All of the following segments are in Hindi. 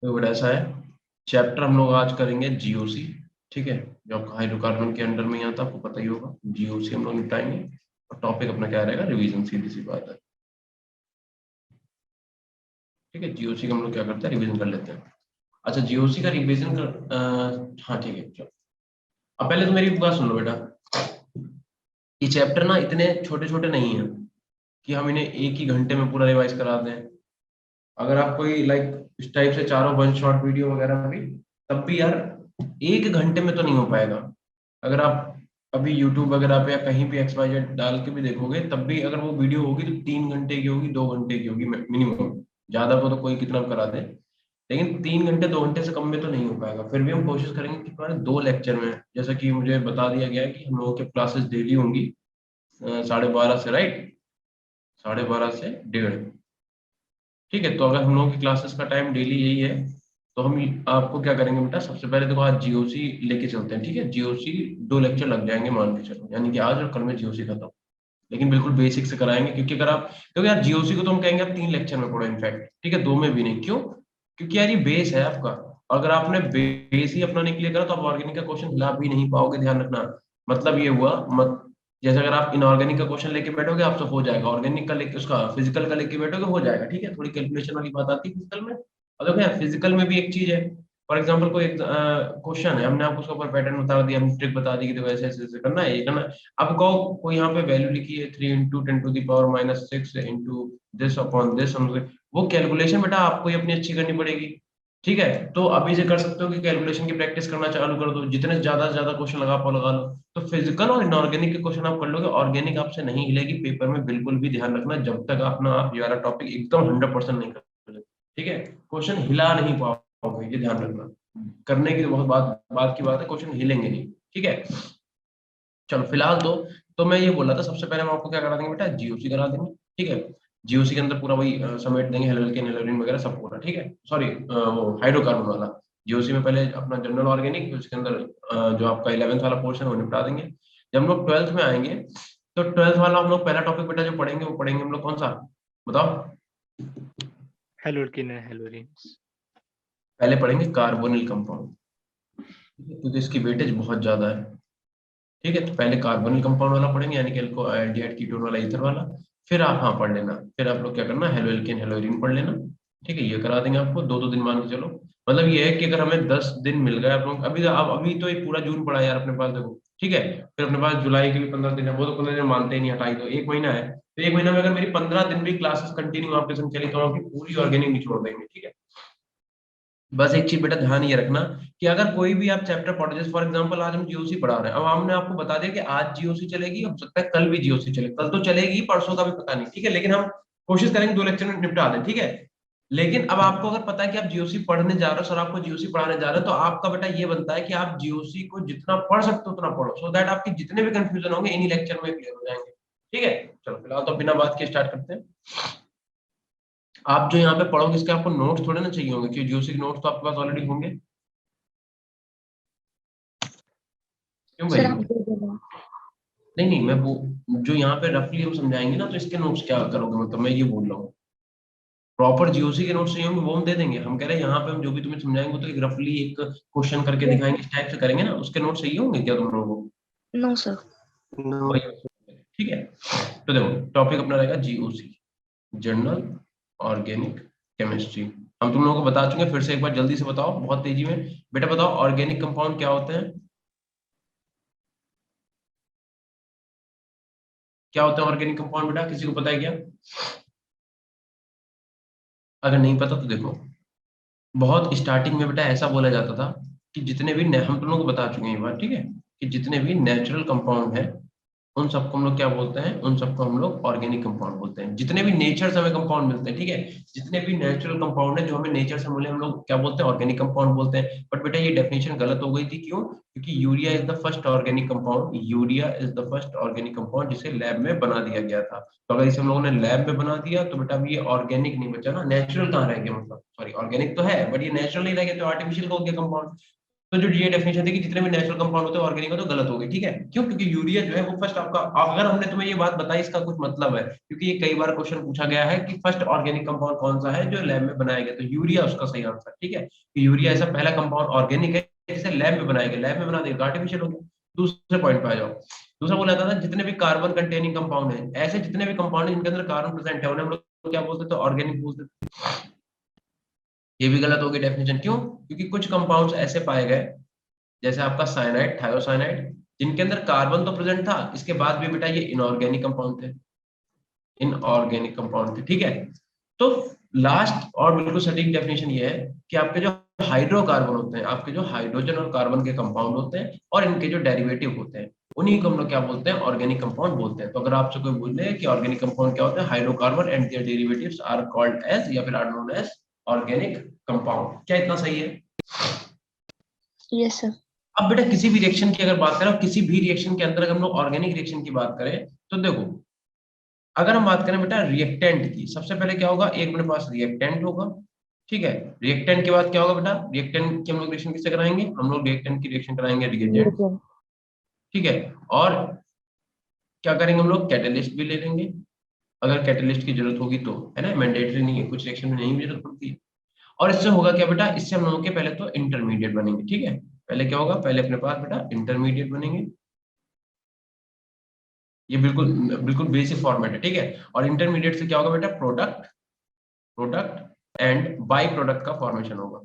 तो बड़ा ऐसा है, चैप्टर हम लोग आज करेंगे जीओसी। ठीक है, जो आपका हाइड्रोकार्बन के अंडर में ही आता है, आपको पता ही होगा। जीओसी हम लोग निपटाएंगे और टॉपिक अपना क्या रहेगा, रिवीजन, सीधी सी बात है। ठीक है, जीओसी का हम लोग क्या करते हैं, रिवीजन कर लेते हैं। अच्छा, जीओसी का रिवीजन कर हाँ ठीक है, चलो। अब पहले तो मेरी बात सुन लो बेटा। ये चैप्टर ना इतने छोटे छोटे नहीं है कि हम इन्हें एक ही घंटे में पूरा रिवाइज करा दें। अगर आप कोई लाइक इस टाइप से चारों वन शॉट वीडियो वगैरह भी, तब भी यार एक घंटे में तो नहीं हो पाएगा। अगर आप अभी यूट्यूब वगैरह पे या कहीं भी XYZ डाल के भी देखोगे, तब भी अगर वो वीडियो होगी तो 3 घंटे की होगी, 2 घंटे की होगी मिनिमम। ज्यादा को तो कोई कितना भी करा दे, लेकिन 3 घंटे 2 घंटे से कम में तो नहीं हो पाएगा। फिर भी हम कोशिश करेंगे कि हमारे 2 लेक्चर में, जैसा कि मुझे बता दिया गया है कि हम लोगों के क्लासेस डेली होंगी 12:30 से, राइट, 12:30 से 1:30। ठीक है, तो अगर हम लोगों की क्लासेस का टाइम डेली यही है, तो हम आपको क्या करेंगे बेटा, सबसे पहले देखो आज जीओसी लेके चलते हैं। ठीक है, जीओसी 2 लेक्चर लग जाएंगे मान के चलो, यानी कि आज और कल में जीओसी खत्म। लेकिन बिल्कुल बेसिक से कराएंगे, क्योंकि अगर आप, क्योंकि यार जीओसी को तो हम कहेंगे आप 3 लेक्चर में पढ़ो इनफैक्ट। ठीक है, 2 में भी नहीं, क्यों? क्योंकि यार ये बेस है आपका। अगर आपने बेस ही अपना नहीं क्लियर करा तो आप ऑर्गेनिक का क्वेश्चन हिला भी नहीं पाओगे, ध्यान रखना। मतलब ये हुआ मत, जैसे अगर आप इनऑर्गेनिक का क्वेश्चन लेके बैठोगे आपसे हो जाएगा, ऑर्गेनिक का लेके, उसका फिजिकल का लेके बैठोगे हो जाएगा। ठीक है, थोड़ी कैलकुलेशन वाली बात आती है फिजिकल में। और देखो यार फिजिकल में भी एक चीज है, फॉर एग्जाम्पल कोई क्वेश्चन है, हमने आपको उसका ऊपर पैटर्न बता दिया, हमने ट्रिक बता दी कि देखो ऐसे ऐसे ऐसे करना है, ये करना है। अब कहो कोई यहाँ पे वैल्यू लिखी है 3 × 10⁻⁻6 इंटू दिस अपॉन दिस, वो कैलकुलेशन बेटा आपको ही अपनी अच्छी करनी पड़ेगी। ठीक है, तो अभी से कर सकते हो कि कैलकुलेशन की प्रैक्टिस करना चालू कर दो, जितने ज्यादा से ज्यादा क्वेश्चन लगा पाओ लगा लो। तो फिजिकल और इनऑर्गेनिक के क्वेश्चन आप कर लोगे, ऑर्गेनिक आपसे नहीं हिलेगी पेपर में, बिल्कुल भी ध्यान रखना, जब तक अपना आप ये वाला टॉपिक एकदम 100% नहीं कर लेते। ठीक है, क्वेश्चन हिला नहीं पाओगे, ये ध्यान रखना। करने की तो बहुत बात बात की बात है, क्वेश्चन हिलेंगे नहीं। ठीक है, चलो फिलहाल तो मैं ये बोल रहा था, सबसे पहले हम आपको क्या करा देंगे बेटा, जीओसी करा देंगे। ठीक है, जीओसी के अंदर पूरा वही समेट देंगे, हेलोकेन हेलोरिन वगैरह सब पूरा। ठीक है, सॉरी वो हाइड्रोकार्बन वाला। जीओसी में पहले अपना जनरल ऑर्गेनिक, उसके अंदर जो आपका 11th वाला पोर्शन है वो निपटा देंगे। जब हम लोग 12th में आएंगे, तो 12th वाला हम लोग पहला टॉपिक बेटा जो पढ़ेंगे वो पढ़ेंगे हम लोग कौन सा, बताओ? हेलोकिन है, हेलोरिन्स। पहले पढ़ेंगे कार्बोनिल कंपाउंड, क्योंकि इसकी वेटेज बहुत ज्यादा है। ठीक है, तो पहले कार्बोनिल कंपाउंड वाला पढ़ेंगे, यानी कि एल्डिहाइड कीटोन वाला, ईथर वाला। फिर आप हाँ पढ़ लेना, फिर आप लोग क्या करना, हेलो एल्केन हेलोइरिन पढ़ लेना। ठीक है, ये करा देंगे आपको 2-2 दिन मान के चलो। मतलब ये है कि अगर हमें 10 दिन मिल गए आप लोग, अभी तो एक पूरा जून पड़ा है यार अपने पास, देखो। ठीक है, फिर अपने पास जुलाई के भी 15 दिन है, वो तो 15 दिन मानते ही नहीं, हटाई दो, 1 महीना है। तो 1 महीना में अगर मेरी 15 दिन भी क्लासेस कंटिन्यू आपके संग चली, तो हम आपकी पूरी ऑर्गेनिक निचोड़ देंगे। ठीक है, बस एक चीज बेटा ध्यान ये रखना कि अगर कोई भी आप चैप्टर पढ़ो, जैसे फॉर एग्जांपल आज हम जीओसी पढ़ा रहे हैं, अब हमने आपको बता दिया कि आज जीओसी चलेगी, हो सकता है कल भी जीओसी चले, कल तो चलेगी, परसों का भी पता नहीं। ठीक है, लेकिन हम कोशिश करेंगे 2 लेक्चर में निपटा दें। ठीक है, लेकिन अब आपको अगर पता है कि आप जीओसी पढ़ने जा रहे हो, सर आपको जीओसी पढ़ाने जा रहे हो, तो आपका बेटा ये बनता है कि आप जीओसी को जितना पढ़ सकते हो उतना पढ़ो, सो दैट आपके जितने भी कंफ्यूजन होंगे इन्हीं लेक्चर में क्लियर हो जाएंगे। ठीक है, चलो फिलहाल तो बिना बात के स्टार्ट करते हैं। आप जो यहाँ पे पढ़ोगे इसके आपको नोट्स थोड़े ना चाहिए होंगे, क्योंकि जीओसी के नोट्स तो आपके पास ऑलरेडी होंगे। क्यों सर भाई? आप दे देना। नहीं नहीं, मैं वो जो यहाँ पे रफली हम समझाएंगे ना, तो इसके नोट्स क्या करोगे, मतलब मैं ये बोल रहा हूँ। प्रॉपर जीओसी के नोट्स चाहिए होंगे वो हम दे देंगे, हम कह रहे हैं यहाँ पे हम जो भी तुम्हें समझाएंगे वो तो एक रफली एक क्वेश्चन करके यस दिखाएंगे, इस टाइप से करेंगे ना, उसके नोट्स चाहिए होंगे क्या तुम लोगों को? No sir. वही, ठीक है। तो देखो टॉपिक अपना रहेगा जीओसी, जनरल ऑर्गेनिक केमिस्ट्री। हम तुम लोगों को बता चुके हैं, फिर से एक बार जल्दी से बताओ, बहुत तेजी में। बेटा बताओ ऑर्गेनिक कंपाउंड क्या होते हैं, क्या होते हैं ऑर्गेनिक कंपाउंड बेटा, किसी को पता है क्या? अगर नहीं पता तो देखो, बहुत स्टार्टिंग में बेटा ऐसा बोला जाता था कि जितने भी हम तुम लोग को बता चुके हैं ये बात, ठीक है, कि जितने भी नेचुरल कंपाउंड है उन सबको हम लोग क्या बोलते हैं, उन सबको हम लोग ऑर्गेनिक कंपाउंड बोलते हैं। जितने भी नेचर से हमें कंपाउंड मिलते हैं, ठीक है, जितने भी नेचुरल कंपाउंड है जो हमें नेचर से मिले, हम लोग क्या बोलते हैं, ऑर्गेनिक कंपाउंड बोलते हैं। बट बेटा ये डेफिनेशन गलत हो गई थी, क्यों? क्योंकि urea is the first organic compound, urea is the first organic compound जिसे लैब में बना दिया गया था। तो अगर इसे हम लोगों ने लैब में बना दिया तो बेटा अभी ये ऑर्गेनिक नहीं बचा ना, नेचुरल कहाँ रह गया, मतलब सॉरी ऑर्गेनिक तो है बट ये नेचुरल नहीं रह गया, तो आर्टिफिशियल हो गया कंपाउंड। तो जो ये डेफिनेशन थी कि जितने भी नेचुरल कंपाउंड होते हैं ऑर्गेनिक होते हैं, तो गलत हो गई, ठीक है। क्यों? क्योंकि यूरिया जो है वो फर्स्ट आपका, अगर हमने तुम्हें ये बात बताई इसका कुछ मतलब है, क्योंकि ये कई बार क्वेश्चन पूछा गया है कि फर्स्ट ऑर्गेनिक कंपाउंड कौन सा है जो लैब में बनाया गया, तो यूरिया उसका सही आंसर, ठीक है। कि यूरिया ऐसा पहला कंपाउंड ऑर्गेनिक है जिसे लैब में बनाया गया, लैब में बना दिया आर्टिफिशियल हो गया। दूसरे पॉइंट पे आ जाओ। दूसरा बोला था ना, जितने भी कार्बन कंटेनिंग कंपाउंड है, ऐसे जितने भी कंपाउंड है जिनके अंदर कार्बन प्रेजेंट है उन्हें हम लोग क्या बोलते थे? ऑर्गेनिक बोलते थे। ये भी गलत होगी डेफिनेशन। क्यों? क्योंकि कुछ कंपाउंड्स ऐसे पाए गए, जैसे आपका साइनाइड, थायोसाइनाइड, जिनके अंदर कार्बन तो प्रेजेंट था, इसके बाद भी बेटा ये इनऑर्गेनिक कंपाउंड थे, इनऑर्गेनिक कंपाउंड थे, ठीक है। तो लास्ट और बिल्कुल सटीक डेफिनेशन ये है कि आपके जो हाइड्रोकार्बन होते हैं, आपके जो हाइड्रोजन और कार्बन के कंपाउंड होते हैं और इनके जो डेरिवेटिव होते हैं, उन्हीं को हम लोग क्या बोलते हैं? ऑर्गेनिक कंपाउंड बोलते हैं। तो अगर आपसे कोई बोले कि ऑर्गेनिक कंपाउंड क्या होता है, hydrocarbon and their derivatives are called as, या फिर are known as organic compound. क्या इतना सही है? Yes sir. अब बेटा किसी भी रिएक्शन की अगर बात करें, और किसी भी रिएक्शन के अंदर अगर हम लोग ऑर्गेनिक रिएक्शन की बात करें, तो देखो, अगर हम बात करें बेटा रिएक्टेंट की, सबसे पहले क्या होगा? एक अपने पास रिएक्टेंट होगा, ठीक है। रिएक्टेंट के बाद क्या होगा बेटा? रिएक्टेंट की हम लोग रिएक्शन किससे कराएंगे? हम लोग रिएक्टेंट की रिएक्शन कराएंगे रिएजेंट, रिएजेंट। ठीक है। और क्या करेंगे हम लोग? कैटलिस्ट भी ले लेंगे, अगर कैटलिस्ट की जरूरत होगी तो, है ना। मैंडेटरी नहीं है, कुछ रिएक्शन में नहीं भी जरूरत पड़ती है। और इससे होगा क्या बेटा? इससे हम लोगों के पहले तो इंटरमीडिएट बनेंगे, ठीक है। पहले क्या होगा? पहले अपने पास बेटा इंटरमीडिएट बनेंगे। ये बिल्कुल बिल्कुल बेसिक फॉर्मेट है, ठीक है। और इंटरमीडिएट से क्या होगा बेटा? Product, product and by product का फॉर्मेशन होगा,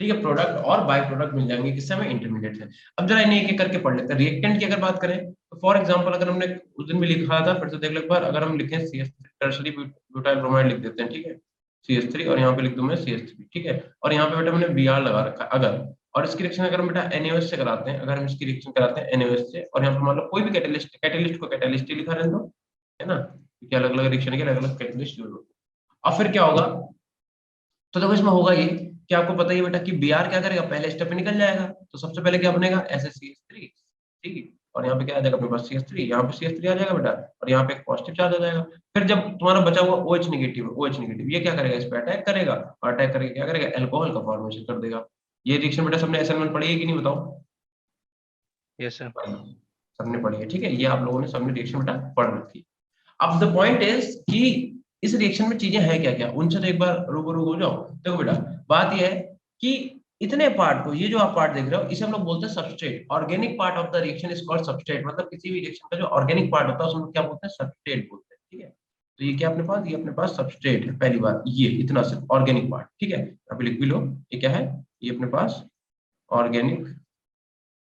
ठीक है। प्रोडक्ट और बाई प्रोडक्ट मिल जाएंगे किससे? हमें इंटरमीडिएट से। अब जरा इन्हें एक एक करके पढ़ लेते हैं। रिएक्टेंट की अगर बात करें, तो फॉर एग्जांपल अगर हमने उस दिन भी लिखा था, फिर से देख लो एक बार, अगर हम लिखें CH3 टर्शरी ब्यूटाइल ब्रोमाइड लिख देते हैं, ठीक है। CH3 और यहाँ पे लिख दूं मैं CH3, ठीक है। और यहाँ पे बेटा मैंने Br लगा रखा है अगर, और इसकी रिएक्शन अगर हम बेटा NaOH से कराते हैं, अगर हम इसकी रिएक्शन कराते हैं NaOH से, और यहाँ पे मान लो कोई भी कैटलिस्ट, कैटलिस्ट को कैटलिस्ट ही लिखा रहने दो, है ना, क्योंकि अलग अलग रिएक्शन के अलग अलग कैटलिस्ट यूज होते हैं। अब फिर क्या होगा? तो देखो इसमें होगा ये कि आपको पता ही है बेटा कि Br क्या करेगा? पहले स्टेप में निकल जाएगा, तो सबसे पहले क्या बनेगा? SH3, ठीक है। और यहाँ पे क्या आ जाएगा अपने पास? CH3, यहाँ पे CH3 आ जाएगा बेटा, और यहाँ पे एक पॉजिटिव चार्ज आ जाएगा। फिर जब तुम्हारा बचा हुआ OH नेगेटिव, OH नेगेटिव ये क्या करेगा? इस पे अटैक करेगा, और अटैक करके क्या करेगा? अल्कोहल का फॉर्मेशन कर देगा। ये रिएक्शन बेटा सबने SN में पढ़ी है कि नहीं बताओ? Yes sir. सबने पढ़ी है, ठीक है। ये आप लोगों ने सबने रिएक्शन बेटा पढ़ रखी है। अब द पॉइंट इज कि इस रिएक्शन में चीजें हैं क्या क्या, उनसे तो एक बार रूबरू हो जाओ। देखो बेटा, बात यह है कि इतने पार्ट को, ये जो आप पार्ट देख रहे हो, इसे हम लोग बोलते हैं substrate. Organic part of the reaction is called substrate, मतलब किसी भी रिएक्शन का जो ऑर्गेनिक पार्ट होता है उसमें क्या बोलते हैं? सबस्ट्रेट बोलते हैं, ठीक है। तो ये क्या अपने पास? ये अपने पास सबस्ट्रेट है, पहली बात ये इतना सिर्फ ऑर्गेनिक पार्ट, ठीक है। अभी लिख भी लो, ये क्या है? ये अपने पास organic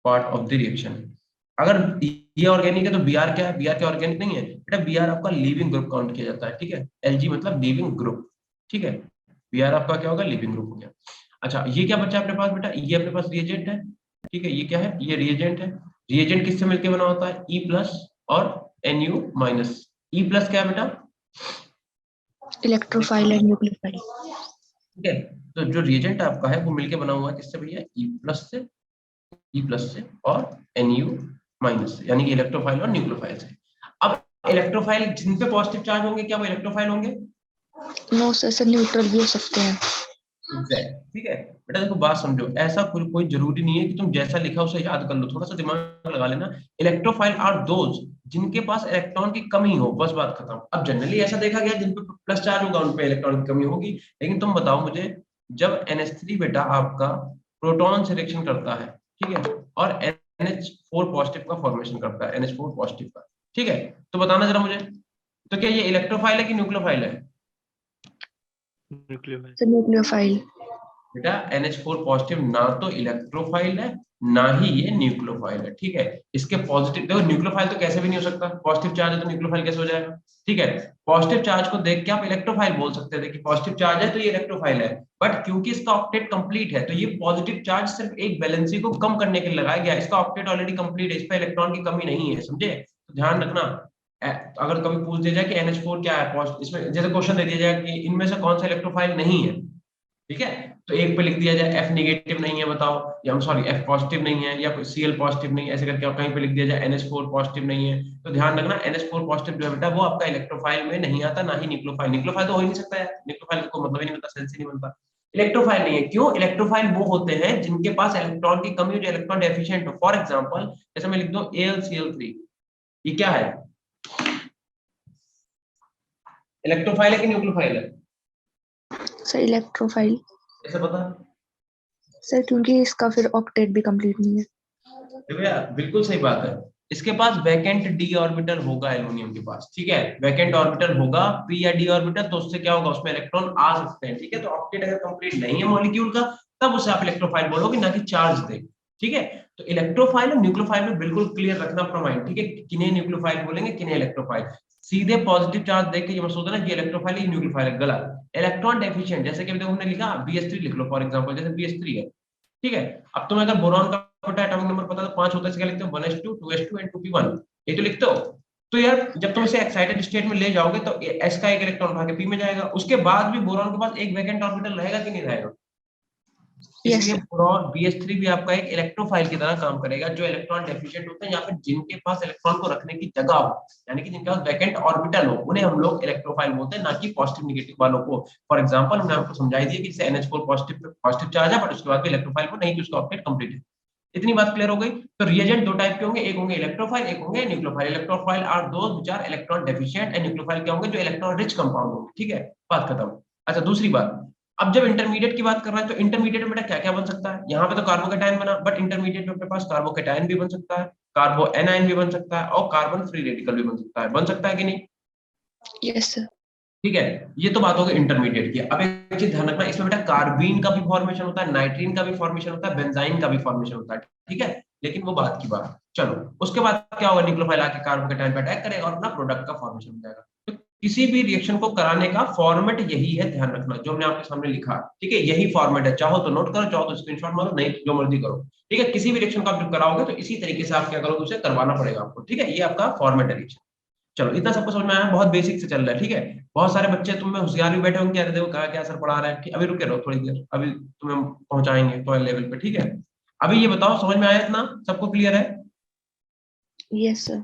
part of the reaction. अगर ये ऑर्गेनिक है तो Br क्या है? Br क्या ऑर्गेनिक नहीं है बेटा? Br आपका लिविंग ग्रुप काउंट किया जाता है, ठीक है। Lg मतलब लिविंग ग्रुप, ठीक है। Br आपका क्या होगा? लिविंग ग्रुप हो गया। अच्छा, ये क्या बचा अपने पास बेटा? ये अपने पास रिएजेंट है, ठीक है। ये क्या है? ये रिएजेंट है। रिएजेंट किससे मिलकर बना होता है? E प्लस और Nu माइनस। E प्लस क्या है बेटा? Electrophile and nucleophile. ठीक है। तो जो रिएजेंट आपका है वो मिलके बना हुआ है किससे भैया? E प्लस से, E प्लस से और Nu माइनस से, यानी कि इलेक्ट्रोफाइल और न्यूक्लियोफाइल से। अब इलेक्ट्रोफाइल जिन पे पॉजिटिव चार्ज होंगे, क्या वो इलेक्ट्रोफाइल होंगे? नो सर, न्यूट्रल भी हो सकते हैं। ठीक है बेटा। देखो बात समझो, ऐसा कोई जरूरी नहीं है कि तुम जैसा लिखा उसे याद कर लो, थोड़ा सा दिमाग लगा लेना। इलेक्ट्रोफाइल आर दोज जिनके पास इलेक्ट्रॉन की कमी हो, बस बात खत्म। अब जनरली ऐसा देखा गया जिन पे प्लस चार्ज होगा उन पे इलेक्ट्रॉन की कमी होगी। लेकिन तुम बताओ मुझे, जब NH3 बेटा आपका प्रोटॉन से रिएक्शन करता है, ठीक है, और NH4 पॉजिटिव का फॉर्मेशन करता है, NH4 पॉजिटिव का, ठीक है, तो बताना जरा मुझे, तो क्या ये इलेक्ट्रोफाइल है कि न्यूक्लियोफाइल है? न्यूक्लियोफाइल। Sir nucleophile. बेटा NH4 पॉजिटिव ना तो इलेक्ट्रोफाइल है, ना ही ये न्यूक्लियोफाइल है, ठीक है। इसके पॉजिटिव देखो, न्यूक्लियोफाइल तो कैसे भी नहीं हो सकता, पॉजिटिव चार्ज है तो न्यूक्लियोफाइल कैसे हो जाएगा? ठीक है। पॉजिटिव चार्ज को देख के आप इलेक्ट्रोफाइल बोल सकते थे कि पॉजिटिव चार्ज है तो ये इलेक्ट्रोफाइल है, बट क्योंकि इसका ऑक्टेट कंप्लीट है, तो ये पॉजिटिव चार्ज सिर्फ एक वैलेंसी को कम करने के लिए लगाया गया। इसका ऑक्टेट ऑलरेडी कंप्लीट है, इस पर इलेक्ट्रॉन की कमी नहीं है, समझे? तो ध्यान रखना। अगर कभी पूछ दिया जाए कि NH4 क्या है, इसमें जैसे क्वेश्चन दे दिया जाए कि इनमें से कौन सा इलेक्ट्रोफाइल नहीं है, ठीक है, तो एक पे लिख दिया जाए F नेगेटिव नहीं है बताओ, या सॉरी F पॉजिटिव नहीं है, या Cl पॉजिटिव नहीं है, ऐसे करके कहीं पे लिख दिया जाए NH4 पॉजिटिव नहीं है, तो ध्यान रखना NH4 पॉजिटिव जो है बेटा वो आपका इलेक्ट्रोफाइल में नहीं आता, ना ही न्यूक्लियोफाइल। न्यूक्लियोफाइल तो हो ही नहीं सकता है, न्यूक्लियोफाइल का कोई मतलब ही नहीं बनता, सेंस ही नहीं बनता। इलेक्ट्रोफाइल नहीं है। क्यों? इलेक्ट्रोफाइल वो होते हैं जिनके पास इलेक्ट्रॉन की कमी हो, जो इलेक्ट्रॉन डेफिशिएंट हो। फॉर एग्जांपल जैसे मैं लिख दूं AlCl3, ये क्या है? इलेक्ट्रोफाइल है कि न्यूक्लियोफाइल है? Sir electrophile. ऐसे पता? सर क्योंकि इसका फिर ऑक्टेट भी कंप्लीट नहीं है। देखो यार, बिल्कुल सही बात है। इसके पास वैकेंट डी ऑर्बिटल होगा एल्यूमिनियम के पास, ठीक है, वैकेंट ऑर्बिटल होगा p या d ऑर्बिटल, तो उससे क्या होगा, उसमें इलेक्ट्रॉन आ सकते हैं, ठीक है। तो ऑक्टेट अगर कंप्लीट नहीं है मॉलिक्यूल का, तब उसे आप इलेक्ट्रोफाइल बोलोगे, ना कि चार्ज दे, ठीक है। तो इलेक्ट्रोफाइल और न्यूक्लियोफाइल में बिल्कुल क्लियर रखना अपना माइंड, ठीक है, किन्हें न्यूक्लियोफाइल बोलेंगे, किन्हें इलेक्ट्रोफाइल। सीधे पॉजिटिव चार्ज देख के ये मत सोचना कि इलेक्ट्रोफाइल है न्यूक्लियोफाइल है, गलत। इलेक्ट्रॉन डेफिशिएंट, जैसे कि हमने लिखा BH3 लिख लो फॉर एग्जांपल, जैसे BH3 है, ठीक है। अब तुम्हें अगर बोरॉन का एटॉमिक नंबर पता तो 5 होता है, इसका लिखते हो 1s2 2s2 एंड 2p1, ये तो लिखते हो। तो यार जब तुम इसे एक्साइटेड स्टेट में ले जाओगे तो s का एक इलेक्ट्रॉन उठा के p में जाएगा, उसके बाद भी बोरॉन के पास एक वैकेंट ऑर्बिटल रहेगा कि नहीं रहेगा? यस इसलिए सर। बोरॉन BH3 भी आपका एक इलेक्ट्रोफाइल की तरह काम करेगा, जो इलेक्ट्रॉन डेफिशिएंट होते हैं या फिर जिनके पास इलेक्ट्रॉन को रखने की जगह हो, यानी कि जिनके पास वैकेंट ऑर्बिटल हो, उन्हें हम लोग इलेक्ट्रोफाइल बोलते हैं, ना कि पॉजिटिव नेगेटिव वालों को। फॉर एग्जांपल हमने आपको समझाई दिया कि जैसे NH4 पॉजिटिव चार्ज है, बट उसके बाद भी इलेक्ट्रोफाइल को नहीं, कि उसका ऑक्टेट कंप्लीट है। इतनी बात क्लियर हो गई। तो रिएजेंट दो टाइप के होंगे, एक होंगे इलेक्ट्रोफाइल, एक होंगे nucleophile. Electrophile are those which are electron deficient, and nucleophile क्या होंगे, जो इलेक्ट्रॉन रिच कंपाउंड होंगे, ठीक है, बात खत्म। अच्छा दूसरी बात, अब जब इंटरमीडिएट की बात कर रहे हैं तो इंटरमीडिएट में बेटा क्या क्या बन सकता है? यहाँ पे तो कार्बोकेटायन बना, बट इंटरमीडिएट में अपने पास कार्बोकेटायन भी बन सकता है, कार्बो एनायन भी बन सकता है, और कार्बन फ्री रेडिकल भी बन सकता है कि नहीं? Yes sir. ठीक है, ये तो बात हो गई इंटरमीडिएट की। अब एक चीज ध्यान रखना, इसमें बेटा कार्बीन का भी फॉर्मेशन होता है, नाइट्रीन का भी फॉर्मेशन होता है, बेंजाइन का भी फॉर्मेशन होता है, ठीक है, लेकिन वो बात की बात। चलो उसके बाद क्या होगा, न्यूक्लियोफाइल आके कार्बोकेटायन पे अटैक करेगा और अपना प्रोडक्ट का फॉर्मेशन हो जाएगा। तो किसी भी रिएक्शन को कराने का फॉर्मेट यही है, ध्यान रखना, जो हमने आपके सामने लिखा, ठीक है, यही फॉर्मेट है। चाहो तो नोट करो, चाहो तो स्क्रीनशॉट मारो, नहीं तो जो मर्जी करो, ठीक है। किसी भी रिएक्शन को आप जब कराओगे तो इसी तरीके से आप क्या करोगे, उसे करवाना पड़ेगा आपको, ठीक है, ये आपका फॉर्मेट है रिएक्शन। चलो इतना सबको समझ में आया, बहुत बेसिक से चल रहा है, ठीक है। बहुत सारे बच्चे तुम में होशियार भी बैठे होंगे, अरे देखो कहा क्या असर पड़ा रहा है, अभी रुके रहो थोड़ी देर, अभी तुम्हें पहुंचाएंगे तो लेवल पे, ठीक है। अभी ये बताओ, समझ में आया इतना, सबको क्लियर है? Yes sir.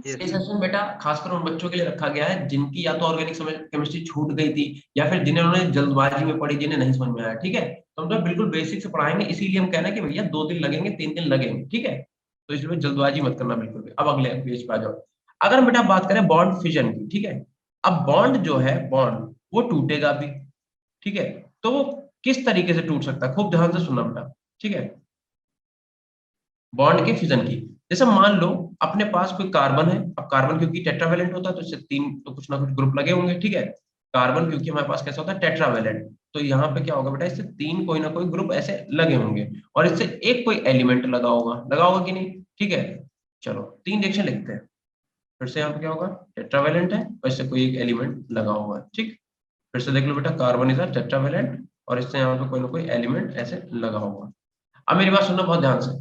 ये सेशन बेटा खासकर उन बच्चों के लिए रखा गया है जिनकी या तो ऑर्गेनिक केमिस्ट्री छूट गई थी, या फिर जिन्होंने जल्दबाजी में पढ़ी, जिन्हें नहीं समझ में आया, ठीक है। तो हम तो बिल्कुल बेसिक से पढ़ाएंगे, इसीलिए हम कहना है कि भैया 2 दिन लगेंगे, 3 दिन लगेंगे, ठीक है। तो इसलिए जल्दबाजी मत करना बिल्कुल भी। अब अगले पेज पे आ जाओ। अगर हम बेटा बात करें बॉन्ड फिजन की, ठीक है, अब बॉन्ड जो है, बॉन्ड वो टूटेगा भी, ठीक है। तो वो किस तरीके से टूट सकता है, खूब ध्यान से सुनना बेटा, ठीक है। बॉन्ड के फिजन की, जैसे मान लो अपने पास कोई कार्बन है, अब कार्बन क्योंकि टेट्रावेलेंट होता है तो इससे 3 तो कुछ ना कुछ ग्रुप लगे होंगे, ठीक है। कार्बन क्योंकि हमारे पास कैसा होता है, टेट्रावेलेंट, तो यहाँ पे क्या होगा बेटा, इससे 3 कोई ना कोई ग्रुप ऐसे लगे होंगे, और इससे एक कोई एलिमेंट लगा होगा कि नहीं, ठीक है। चलो 3 रिएक्शन लिखते हैं, फिर से यहाँ पे क्या होगा, टेट्रावेलेंट है और इससे कोई एक एलिमेंट लगा हुआ है, ठीक। फिर से देख लो बेटा, कार्बन इज टेट्रावेलेंट और इससे यहाँ पे कोई ना कोई एलिमेंट ऐसे लगा हुआ। अब मेरी बात सुनना बहुत ध्यान से।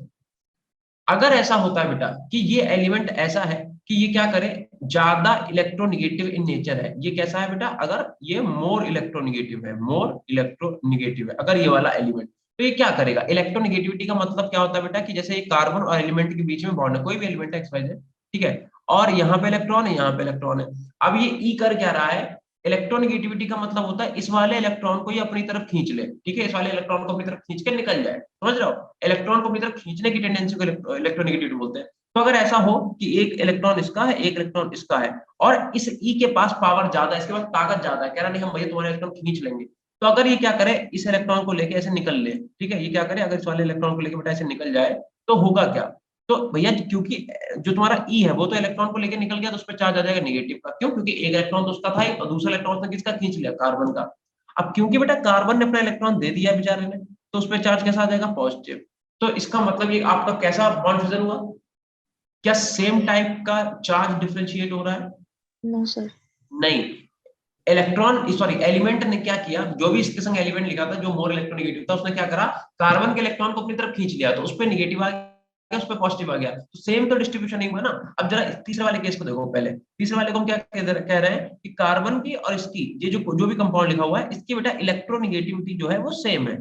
अगर ऐसा होता है बेटा कि ये एलिमेंट ऐसा है कि ये क्या करे, ज्यादा इलेक्ट्रोनिगेटिव इन नेचर है, ये कैसा है बेटा, अगर ये मोर इलेक्ट्रोनिगेटिव है, मोर इलेक्ट्रोनिगेटिव है अगर ये वाला एलिमेंट, तो ये क्या करेगा। इलेक्ट्रोनिगेटिविटी का मतलब क्या होता है बेटा, कि जैसे ये कार्बन और एलिमेंट के बीच में बॉन्ड है, कोई भी एलिमेंट है XYZ, ठीक है, और यहाँ पे इलेक्ट्रॉन है, यहाँ पे इलेक्ट्रॉन है। अब ये ई कर क्या रहा है, इलेक्ट्रोनिगेटिविटी का मतलब होता है इस वाले इलेक्ट्रॉन को ये अपनी तरफ खींच ले, ठीक है, इस वाले इलेक्ट्रॉन को अपनी तरफ खींच के निकल जाए, समझ रहे हो, इलेक्ट्रॉन को अपनी तरफ खींचने की टेंडेंसी को इलेक्ट्रोनिगेटिविटी बोलते हैं। तो अगर ऐसा हो कि एक इलेक्ट्रॉन इसका है, एक इलेक्ट्रॉन इसका है, और इस ई के पास पावर ज्यादा है, इसके पास ताकत ज्यादा है, कह रहा नहीं हम भैया तुम्हारे इलेक्ट्रॉन खींच लेंगे, तो अगर ये क्या करे, इस इलेक्ट्रॉन को लेके ऐसे निकल ले, ठीक है, ये क्या करे, अगर इस वाले इलेक्ट्रॉन को लेके बेटा ऐसे निकल जाए, तो होगा क्या, तो भैया क्योंकि जो तुम्हारा ई है वो तो इलेक्ट्रॉन को लेके निकल गया, तो उस पर चार्ज आ जाएगा नेगेटिव का, क्यों, क्योंकि एक इलेक्ट्रॉन तो उसका था ही, और दूसरा इलेक्ट्रॉन उसने किसका खींच लिया, कार्बन का। अब क्योंकि बेटा कार्बन ने अपना इलेक्ट्रॉन दे दिया बेचारे ने, तो उस पर चार्ज कैसा आ जाएगा, पॉजिटिव। तो इसका मतलब ये आपका कैसा बॉन्ड फिजन हुआ, क्या सेम टाइप का चार्ज डिफरेंशिएट हो रहा है? No sir. नहीं, इलेक्ट्रॉन सॉरी एलिमेंट ने क्या किया, जो भी इसके संग एलिमेंट लिखा था जो मोर इलेक्ट्रोनेगेटिव था, उसने क्या करा, कार्बन के इलेक्ट्रॉन को अपनी तरफ खींच लिया, तो उस पर नेगेटिव आ गया, उस पर पॉजिटिव आ गया, तो सेम तो डिस्ट्रीब्यूशन नहीं हुआ ना। अब जरा तीसरे वाले केस को देखो, पहले तीसरे वाले को हम क्या कह रहे हैं कि कार्बन की और इसकी ये जो भी कंपाउंड लिखा हुआ है, इसकी बेटा इलेक्ट्रोनेगेटिविटी जो है वो सेम है,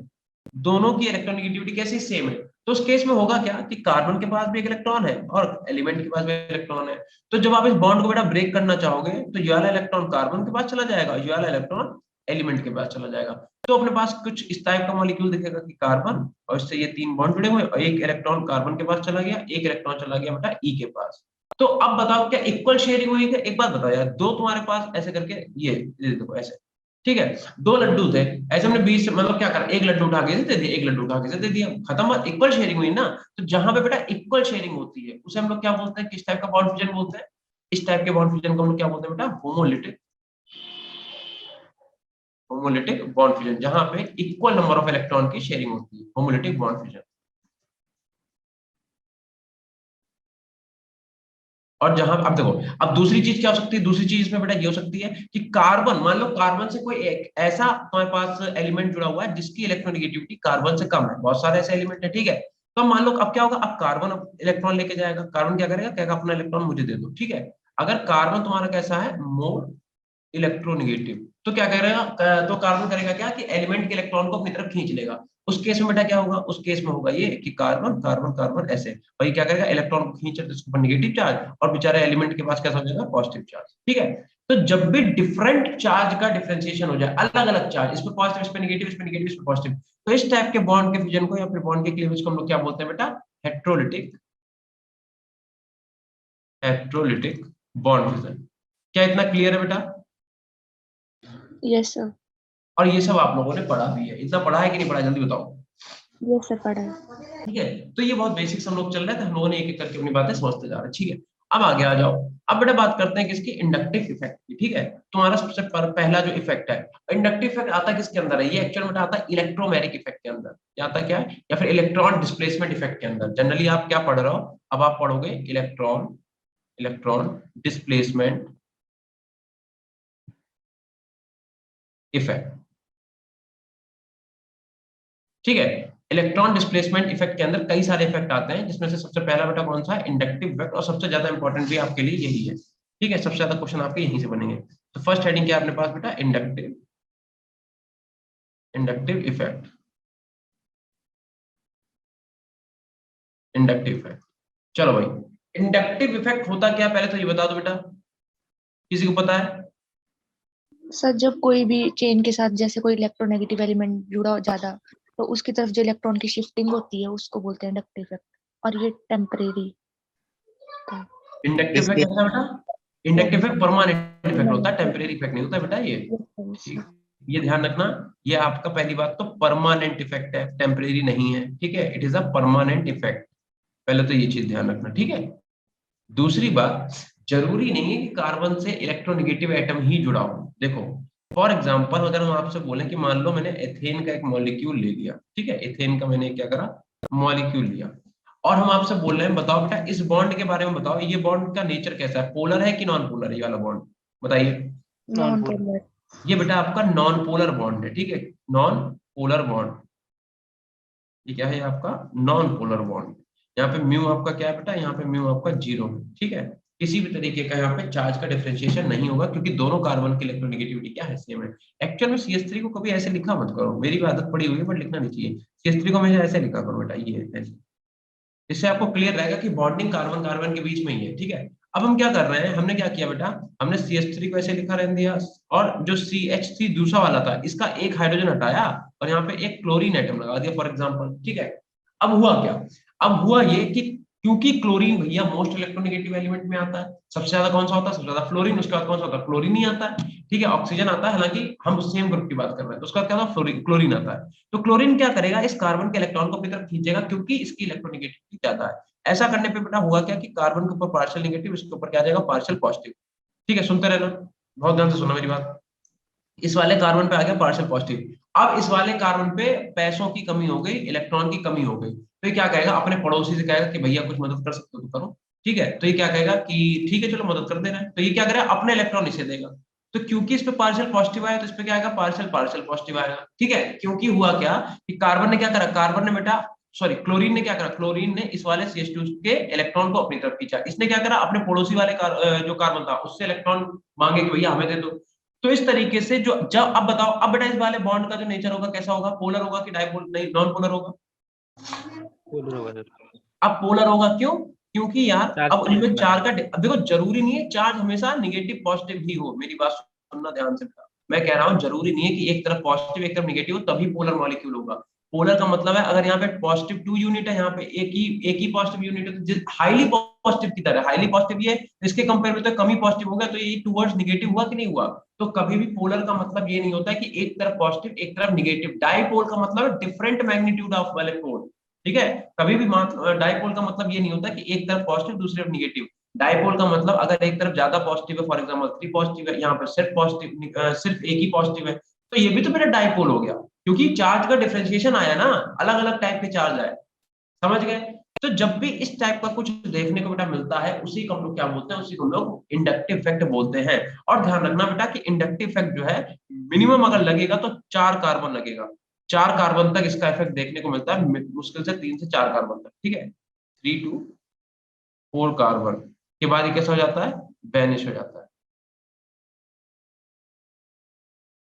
दोनों की इलेक्ट्रोनेगेटिविटी कैसी, सेम है। तो उस केस में होगा क्या कि कार्बन के पास भी एक इलेक्ट्रॉन है और एलिमेंट के पास भी इलेक्ट्रॉन है, तो जब आप इस बॉन्ड को बेटा ब्रेक करना चाहोगे तो ये वाला इलेक्ट्रॉन कार्बन के पास चला जाएगा, ये वाला इलेक्ट्रॉन एलिमेंट के पास चला जाएगा। तो अपने पास कुछ इस टाइप का मॉलिक्यूल दिखेगा कि कार्बन और इससे ये 3 बॉन्ड जुड़े हुए और एक इलेक्ट्रॉन कार्बन के पास चला गया, एक इलेक्ट्रॉन चला गया बेटा ई के पास। तो अब बताओ क्या इक्वल शेयरिंग हुई है? एक बात बताओ यार, दो तुम्हारे पास ऐसे करके ये देखो ऐसे, ठीक है, 2 लड्डू थे, ऐसे हमने 20 मतलब क्या करा, एक लड्डू उठा के दे दिया, एक लड्डू उठा के दे दिया, खत्म, इक्वल शेयरिंग हुई ना। तो जहां पे बेटा इक्वल शेयरिंग होती है उसे हम लोग क्या बोलते हैं, किस टाइप का बॉन्ड फ्यूजन बोलते हैं? इस टाइप के बॉन्ड फ्यूजन को हम लोग क्या बोलते हैं बेटा? होमोलिटिक, होमोलिटिक बॉन्ड फ्यूजन, जहां पे इक्वल नंबर ऑफ इलेक्ट्रॉन की शेयरिंग होती है, होमोलिटिक बॉन्ड फ्यूजन। और जहां अब देखो, अब दूसरी चीज क्या हो सकती है, दूसरी चीज में बेटा ये हो सकती है कि कार्बन, मान लो कार्बन से कोई एक ऐसा तुम्हारे पास एलिमेंट जुड़ा हुआ है जिसकी इलेक्ट्रोनेगेटिविटी कार्बन से कम है, बहुत सारे ऐसे एलिमेंट है, ठीक है। तो मान लो अब क्या होगा, अब कार्बन इलेक्ट्रॉन लेके जाएगा, कार्बन क्या करेगा, कहेगा अपना इलेक्ट्रॉन मुझे दे दो, ठीक है। अगर कार्बन तुम्हारा कैसा है, मोर इलेक्ट्रोनेगेटिव, तो क्या करेगा, तो कार्बन करेगा क्या कि एलिमेंट के इलेक्ट्रॉन को अपनी तरफ खींच लेगा। उस केस में बेटा क्या होगा, उस केस में होगा ये कि कार्बन कार्बन कार्बन ऐसे, वही क्या करेगा, इलेक्ट्रॉन को खींचे तो इसके ऊपर नेगेटिव चार्ज और बेचारे एलिमेंट के पास कैसा हो जाएगा, पॉजिटिव चार्ज, ठीक है। तो जब भी डिफरेंट चार्ज का डिफरेंशिएशन हो जाए, अलग अलग चार्ज, इसमें पॉजिटिव, इसमें नेगेटिव, इसमें नेगेटिव, इसमें पॉजिटिव, तो इस टाइप के बॉन्ड के फ्यूजन को या फिर बॉन्ड के क्लीवेज को हम लोग क्या बोलते हैं बेटा, हेट्रोलिटिक, हेट्रोलिटिक बॉन्ड फ्यूजन। क्या इतना क्लियर है बेटा? Yes sir. और ये सब आप लोगों ने पढ़ा भी है, इतना पढ़ा है कि नहीं पढ़ा, जल्दी बताओ। यस सर, पढ़ा है। ठीक है, तो ये बहुत बेसिक्स हम लोग चल रहे थे, हम लोगों ने एक एक करके अपनी बातें समझते जा रहे हैं, ठीक है। अब आगे आ जाओ, अब बेटा बात करते हैं किसकी, इंडक्टिव इफेक्ट की, ठीक है। तुम्हारा सबसे पहला जो इफेक्ट है, इंडक्टिव इफेक्ट आता किसके अंदर है, ये एक्चुअल में आता है इलेक्ट्रोमैग्नेटिक इफेक्ट के अंदर, या आता क्या है, या फिर इलेक्ट्रॉन डिस्प्लेसमेंट इफेक्ट के अंदर। जनरली आप क्या पढ़ रहे हो, अब आप पढ़ोगे इलेक्ट्रॉन, इलेक्ट्रॉन डिस्प्लेसमेंट इफेक्ट, ठीक है। इलेक्ट्रॉन डिस्प्लेसमेंट इफेक्ट के अंदर कई सारे इफेक्ट आते हैं, जिसमें से सबसे पहला बेटा कौन सा है, इंडक्टिव इफेक्ट, और सबसे ज्यादा इंपॉर्टेंट भी आपके लिए यही है, ठीक है। सबसे ज्यादा क्वेश्चन आपके यहीं से बनेंगे। तो फर्स्ट हेडिंग क्या है अपने पास बेटा, inductive, inductive effect, inductive effect. चलो भाई, इंडक्टिव इफेक्ट होता क्या, पहले तो ये बता दो बेटा, किसी को पता है? सर जब कोई भी चेन के साथ जैसे कोई इलेक्ट्रोनेगेटिव एलिमेंट जुड़ा हो ज्यादा, तो उसकी तरफ जो इलेक्ट्रॉन की शिफ्टिंग होती है उसको बोलते हैं इंडक्टिव इफेक्ट, और ये टेम्परेरी है। इंडक्टिव इफेक्ट कैसा बेटा, इंडक्टिव इफेक्ट परमानेंट इफेक्ट होता है, टेम्परेरी इफेक्ट नहीं होता बेटा ये, ठीक, ये ध्यान रखना। ये आपका पहली बात तो परमानेंट इफेक्ट है, टेम्परेरी नहीं है, ठीक है, it is a permanent effect, पहले तो ये चीज ध्यान रखना, ठीक है। दूसरी बात, जरूरी नहीं है कि कार्बन से इलेक्ट्रोनेगेटिव एटम ही जुड़ा हो। देखो फॉर एग्जांपल, अगर हम आपसे बोलें कि मान लो मैंने एथेन का एक मॉलिक्यूल ले लिया, ठीक है, एथेन का मैंने क्या करा, मॉलिक्यूल लिया, और हम आपसे बोल रहे हैं बताओ बेटा इस बॉन्ड के बारे में बताओ, ये बॉन्ड का नेचर कैसा है, पोलर है कि नॉन पोलर है, ये वाला बॉन्ड बताइए। Non polar. ये बेटा आपका नॉन पोलर बॉन्ड है, ठीक है, नॉन पोलर बॉन्ड, ये क्या है आपका, नॉन पोलर बॉन्ड। यहाँ पे म्यू आपका क्या है बेटा, यहाँ पे म्यू आपका 0 है, ठीक है। किसी भी तरीके का यहाँ पे चार्ज का डिफरेंशिएशन नहीं होगा, क्योंकि दोनों कार्बन की इलेक्ट्रोनेगेटिविटी क्या है, सेम है। एक्चुअल में CH3 को कभी ऐसे लिखा मत करो, मेरी भी आदत पड़ी हुई है बट लिखना नहीं चाहिए, CH3 को हमेशा ऐसे लिखा करो बेटा, ये ऐसे, इससे आपको क्लियर रहेगा कि बॉन्डिंग कार्बन कार्बन के बीच में ही है, ठीक है। अब हम क्या कर रहे हैं, हमने क्या किया बेटा, हमने CH3 को ऐसे लिखा रहने दिया, और जो CH3 दूसरा वाला था इसका एक हाइड्रोजन हटाया और यहाँ पे एक क्लोरीन एटम लगा दिया फॉर एग्जांपल, ठीक है। अब हुआ क्या, अब हुआ ये कि क्योंकि क्लोरीन भैया मोस्ट इलेक्ट्रोनेगेटिव एलिमेंट में आता है, सबसे ज्यादा कौन सा होता है, सबसे ज्यादा फ्लोरीन, उसके बाद कौन सा होता है, क्लोरीन ही आता है, ठीक है। ऑक्सीजन आता है, हालांकि हम सेम ग्रुप की बात कर रहे हैं, तो उसका क्या होता है, क्लोरीन आता है। तो क्लोरीन क्या करेगा, इस कार्बन के इलेक्ट्रॉन को अपनी तरफ खींचेगा, क्योंकि इसकी इलेक्ट्रोनेगेटिविटी ज्यादा है। ऐसा करने पे बेटा हुआ क्या कि कार्बन के ऊपर पार्शियल नेगेटिव, इसके ऊपर क्या आ जाएगा, पार्शियल पॉजिटिव, ठीक है। सुनते रहना, बहुत ध्यान से सुनना मेरी बात। इस वाले कार्बन पे आ गया पार्शियल पॉजिटिव, अब इस वाले कार्बन पे पैसों की कमी हो गई, इलेक्ट्रॉन की कमी हो गई, तो ये क्या कहेगा, अपने पड़ोसी से कहेगा कि भैया कुछ मदद कर सकते हो तो करो, ठीक है। तो ये क्या कहेगा कि ठीक है चलो मदद कर दे रहे हैं, तो ये क्या करेगा, अपने इलेक्ट्रॉन इसे देगा। तो क्योंकि इस पे पार्शियल पॉजिटिव आया, तो इस पे क्या आएगा, पार्शियल पार्शियल पॉजिटिव आएगा, ठीक है। क्योंकि हुआ क्या कि कार्बन ने क्या करा, कार्बन ने बेटा सॉरी क्लोरीन ने क्या करा, क्लोरीन ने इस वाले CH2 के इलेक्ट्रॉन को अपनी तरफ खींचा, इसने क्या करा, अपने पड़ोसी वाले जो कार्बन था उससे इलेक्ट्रॉन मांगे कि भैया हमें दे दो। तो इस तरीके से जो जब अब बताओ, अब बेटा इस वाले बॉन्ड का जो नेचर होगा कैसा होगा, पोलर होगा कि डाइपोल नहीं, नॉन पोलर होगा, पोलर होगा सर। अब पोलर होगा क्यों, क्योंकि यार चार्ज अब इनमें इतना है। चार का, अब देखो जरूरी नहीं है चार्ज हमेशा निगेटिव पॉजिटिव ही हो, मेरी बात सुनना ध्यान से बेटा, मैं कह रहा हूँ जरूरी नहीं है कि एक तरफ पॉजिटिव एक तरफ निगेटिव हो तभी पोलर मॉलिक्यूल होगा। पोलर का मतलब है अगर यहाँ पे पॉजिटिव 2 यूनिट है, यहाँ पे एक ही पॉजिटिव यूनिट है, तो हाईली पॉजिटिव की तरह, हाईली पॉजिटिव ये इसके कंपेयर में तो कम ही पॉजिटिव हो गया, तो ये टुवर्ड्स निगेटिव हुआ कि नहीं हुआ। तो कभी भी पोलर का मतलब ये नहीं होता है कि एक तरफ पॉजिटिव एक तरफ निगेटिव। डाइपोल का मतलब डिफरेंट मैग्नीट्यूड ऑफ इलेक्ट्रॉन, ठीक है। कभी भी डाइपोल का मतलब ये नहीं होता कि एक तरफ पॉजिटिव दूसरी तरफ निगेटिव। डाइपोल का मतलब अगर एक तरफ ज्यादा पॉजिटिव है, फॉर एग्जांपल 3 पॉजिटिव है, यहाँ पर सिर्फ पॉजिटिव सिर्फ एक ही पॉजिटिव है, तो ये भी तो मेरा डाइपोल हो गया, क्योंकि चार्ज का डिफरेंशिएशन आया ना, अलग अलग टाइप के चार्ज आए, समझ गए। तो जब भी इस टाइप का कुछ देखने को बेटा मिलता है, उसी को हम लोग क्या बोलते हैं, उसी को हम लोग इंडक्टिव इफेक्ट बोलते हैं। और ध्यान रखना बेटा कि इंडक्टिव इफेक्ट जो है मिनिमम अगर लगेगा तो 4 कार्बन लगेगा, 4 कार्बन तक इसका इफेक्ट देखने को मिलता है, मुश्किल से 3 से 4 कार्बन तक, ठीक है। 3 to 4 कार्बन के बाद ये कैसा हो जाता है, वैनिश हो जाता है,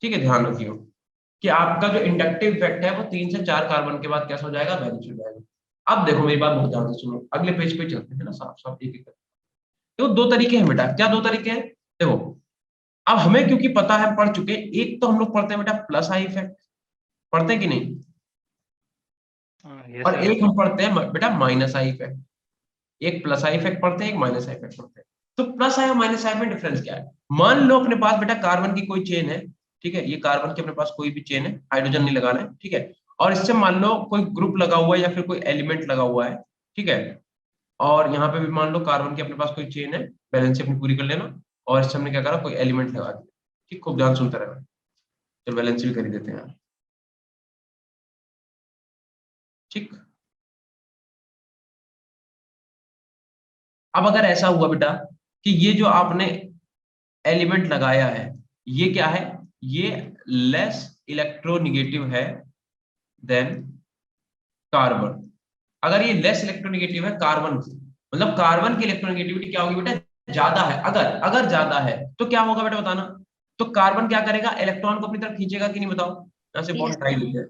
ठीक है। ध्यान रखियो कि आपका जो इंडक्टिव इफेक्ट है वो 3 से 4 कार्बन के बाद कैसा हो जाएगा, वैनिश हो जाएगा। अब देखो मेरी बात बहुत ध्यान से सुनो, अगले पेज पे चलते हैं ना, साफ साफ एक एक। तो दो तरीके हैं बेटा, क्या दो तरीके हैं, देखो। अब हमें क्योंकि पता है, पढ़ चुके, एक तो हम लोग पढ़ते हैं बेटा प्लस आई इफेक्ट, पढ़ते हैं कि नहीं, यस और सर। एक हम पढ़ते हैं बेटा माइनस आई इफेक्ट। एक प्लस आई इफेक्ट पढ़ते हैं, एक माइनस आई इफेक्ट पढ़ते हैं। तो प्लस आई और माइनस आई में डिफरेंस क्या है। मान लो अपने पास बेटा कार्बन की कोई चेन है, ठीक है, ये कार्बन की अपने पास कोई भी चेन है, हाइड्रोजन नहीं लगाना है, ठीक है। और इससे मान लो कोई ग्रुप लगा हुआ है या फिर कोई एलिमेंट लगा हुआ है, ठीक है। और यहाँ पे भी मान लो कार्बन की अपने पास कोई चेन है, बैलेंस अपनी पूरी कर लेना। और इससे हमने क्या करा, कोई एलिमेंट लगा दिया, ठीक, खूब ध्यान सुनते रहना। चलो बैलेंस भी कर ही देते हैं यार, ठीक। अब अगर ऐसा हुआ बेटा कि ये जो आपने एलिमेंट लगाया है, ये क्या है, ये लेस इलेक्ट्रोनिगेटिव है देन कार्बन। अगर ये लेस इलेक्ट्रोनिगेटिव है कार्बन से, मतलब कार्बन की इलेक्ट्रोनिगेटिविटी क्या होगी बेटा, ज्यादा है। अगर अगर ज्यादा है तो क्या होगा बेटा बताना। तो कार्बन क्या करेगा, इलेक्ट्रॉन को अपनी तरफ खींचेगा कि नहीं, बताओ। यहाँ से यस बॉन्ड टाई लेते हैं,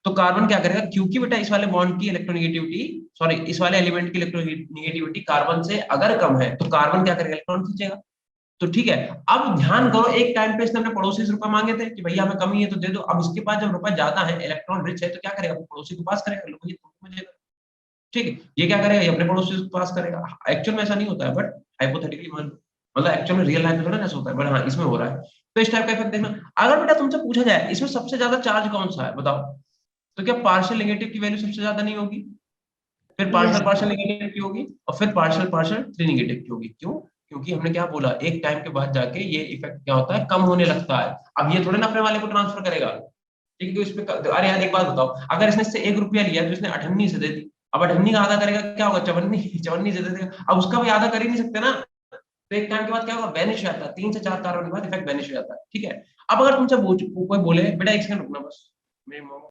तो कार्बन क्या करेगा, क्योंकि बेटा इस वाले बॉन्ड की इलेक्ट्रोनिगेटिविटी, सॉरी इस वाले एलिमेंट की इलेक्ट्रोनिगेटिविटी कार्बन से अगर कम है, तो कार्बन क्या करेगा, इलेक्ट्रॉन खींचेगा। तो ठीक है। अब ध्यान करो, एक टाइम पे इसने अपने पड़ोसी से रुपए मांगे थे कि भैया हमें कमी है तो दे दो। अब इसके पास जब रुपए ज्यादा है, इलेक्ट्रॉन रिच है, तो क्या करेगा, पड़ोसी को पास करेगा, लो भैया तुमको मुझे, ठीक है। ये क्या करेगा, ये अपने पड़ोसी को पास करेगा। एक्चुअल में ऐसा नहीं होता है, बट हाइपोथेटिकली मान लो, मतलब एक्चुअल में रियल लाइफ में थोड़ा ना ऐसा होता है, बट हाँ इसमें हो रहा है। तो इस टाइप का इफेक्ट देखना। अगर बेटा तुमसे पूछा जाए इसमें सबसे ज्यादा चार्ज कौन सा है बताओ, तो क्या पार्शियल नेगेटिव की वैल्यू सबसे ज्यादा नहीं होगी, फिर यस पार्शियल पार्शियल नेगेटिव की होगी, और फिर पार्शियल पार्शियल थ्री नेगेटिव की होगी। क्यों, क्योंकि हमने क्या बोला, एक टाइम के बाद जाके ये इफेक्ट क्या होता है, कम होने लगता है। अब ये थोड़े ना अपने वाले को ट्रांसफर करेगा, ठीक है। तो इसमें अरे यार एक बात बताओ, अगर इसने इससे 1 रुपया लिया तो इसने 98 से दे दी, अब 98 का आधा करेगा क्या होगा, 54 54 से दे देगा। अब उसका भी आधा कर ही नहीं सकते ना, तो एक टाइम के बाद क्या होगा, वैनिश हो जाता है, 3 से 4 कार्बन के बाद इफेक्ट वैनिश हो जाता है, ठीक है। अब अगर तुमसे कोई बोले बेटा एक सेकंड रुकना बस, मेरी मॉम।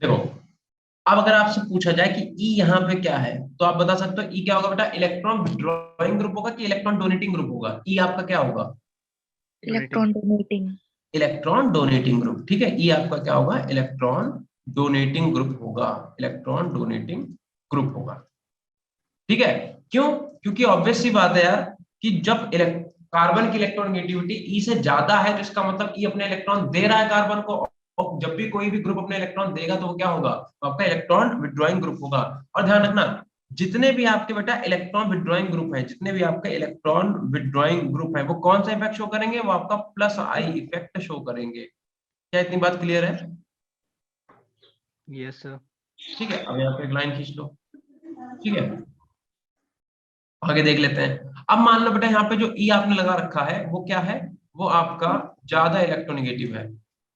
देखो, अब अगर आपसे पूछा जाए कि ई यहाँ पे क्या है, तो आप बता सकते हो ई क्या होगा बेटा, इलेक्ट्रॉन विड्रॉइंग ग्रुप होगा कि इलेक्ट्रॉन डोनेटिंग ग्रुप होगा। ई आपका क्या होगा, donating. Electron donating. Electron donating group, ठीक है। ई आपका क्या होगा, इलेक्ट्रॉन डोनेटिंग ग्रुप होगा, इलेक्ट्रॉन डोनेटिंग ग्रुप होगा, ठीक है। क्यों, क्योंकि ऑब्वियस सी बात है यार कि जब कार्बन की इलेक्ट्रोनेगेटिविटी ई से ज्यादा है, तो इसका मतलब ई अपने इलेक्ट्रॉन दे रहा है कार्बन को। और जब भी कोई भी ग्रुप अपने इलेक्ट्रॉन देगा तो वो क्या होगा, तो आपका इलेक्ट्रॉन विड्रॉइंग ग्रुप होगा। और ध्यान रखना, जितने भी आपके बेटा इलेक्ट्रॉन विड्रॉइंग ग्रुप हैं, जितने भी आपके इलेक्ट्रॉन विड्रॉइंग ग्रुप हैं, वो कौन सा इफेक्ट शो करेंगे, वो आपका प्लस आई इफेक्ट शो करेंगे। क्या इतनी बात क्लियर है, यस सर। ठीक है। अब यहाँ पे एक लाइन खींच लो, ठीक है। आगे देख लेते हैं। अब मान लो बेटा यहाँ पे जो ई आपने लगा रखा है वो क्या है, वो आपका ज्यादा इलेक्ट्रोनेगेटिव है,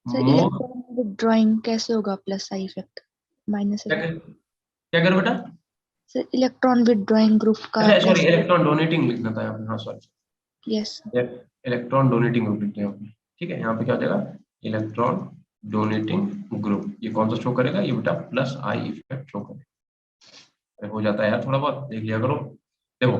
सर मोर। इलेक्ट्रॉन विड्रॉइंग कैसे होगा, प्लस आई इफेक्ट माइनस क्या इफेक्ट। क्या करो बेटा, सर इलेक्ट्रॉन विड्रॉइंग ग्रुप का अच्छा सॉरी कैसे। इलेक्ट्रॉन डोनेटिंग लिखना था यहाँ पे, हाँ sorry, yes. Electron donating group लिखते हैं यहाँ पे। ठीक है, यहाँ पे क्या हो जाएगा, इलेक्ट्रॉन डोनेटिंग ग्रुप, ये कौन सा शो करेगा, ये बेटा प्लस आई इफेक्ट शो करेगा। हो जाता है यार, थोड़ा बहुत देख लिया करो। देखो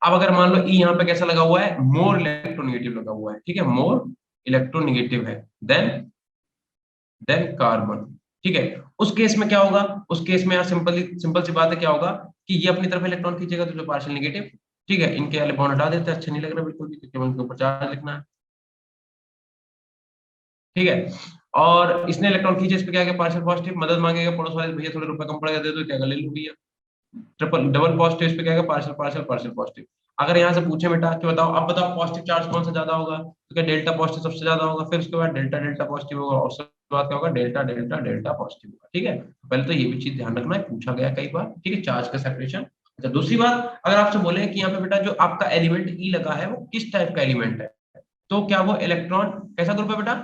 अब अगर मान लो ई यहाँ पे कैसा लगा हुआ है, मोर इलेक्ट्रोनेगेटिव लगा हुआ है, ठीक है, मोर इलेक्ट्रोनेगेटिव है देन कार्बन, ठीक है। उस केस में क्या होगा, उस केस में यार सिंपल सी बात है, क्या होगा कि ये अपनी तरफ इलेक्ट्रॉन खींचेगा तो जो पार्शियल नेगेटिव, ठीक है, इनके वाले बॉन्ड हटा देते हैं, अच्छा नहीं लग रहा बिल्कुल भी, क्योंकि उनके ऊपर चार्ज लिखना है, ठीक है। और इसने इलेक्ट्रॉन खींचे, इस पे क्या पार्शियल पॉजिटिव, मदद मांगेगा पड़ोस वाले, भैया थोड़े रुपए कम पड़ेगा दे दो, क्या ले लो भैया, ट्रिपल डबल पॉजिटिव, इस पे क्या पार्शियल पार्शियल पार्शियल पॉजिटिव। अगर यहाँ से पूछे बेटा कि बताओ, अब बताओ पॉजिटिव चार्ज कौन सा ज्यादा होगा, तो क्या डेल्टा पॉजिटिव सबसे ज्यादा होगा, फिर उसके बाद डेल्टा डेल्टा पॉजिटिव होगा, और उसके बाद क्या होगा, डेल्टा डेल्टा डेल्टा पॉजिटिव होगा, ठीक है। पहले तो ये भी चीज ध्यान रखना है, पूछा गया कई बार, ठीक है, चार्ज का सेपरेशन। अच्छा दूसरी बात, अगर आपसे बोले कि यहाँ पे बेटा जो आपका एलिमेंट ई लगा है वो किस टाइप का एलिमेंट है, तो क्या वो इलेक्ट्रॉन कैसा ग्रुप है बेटा,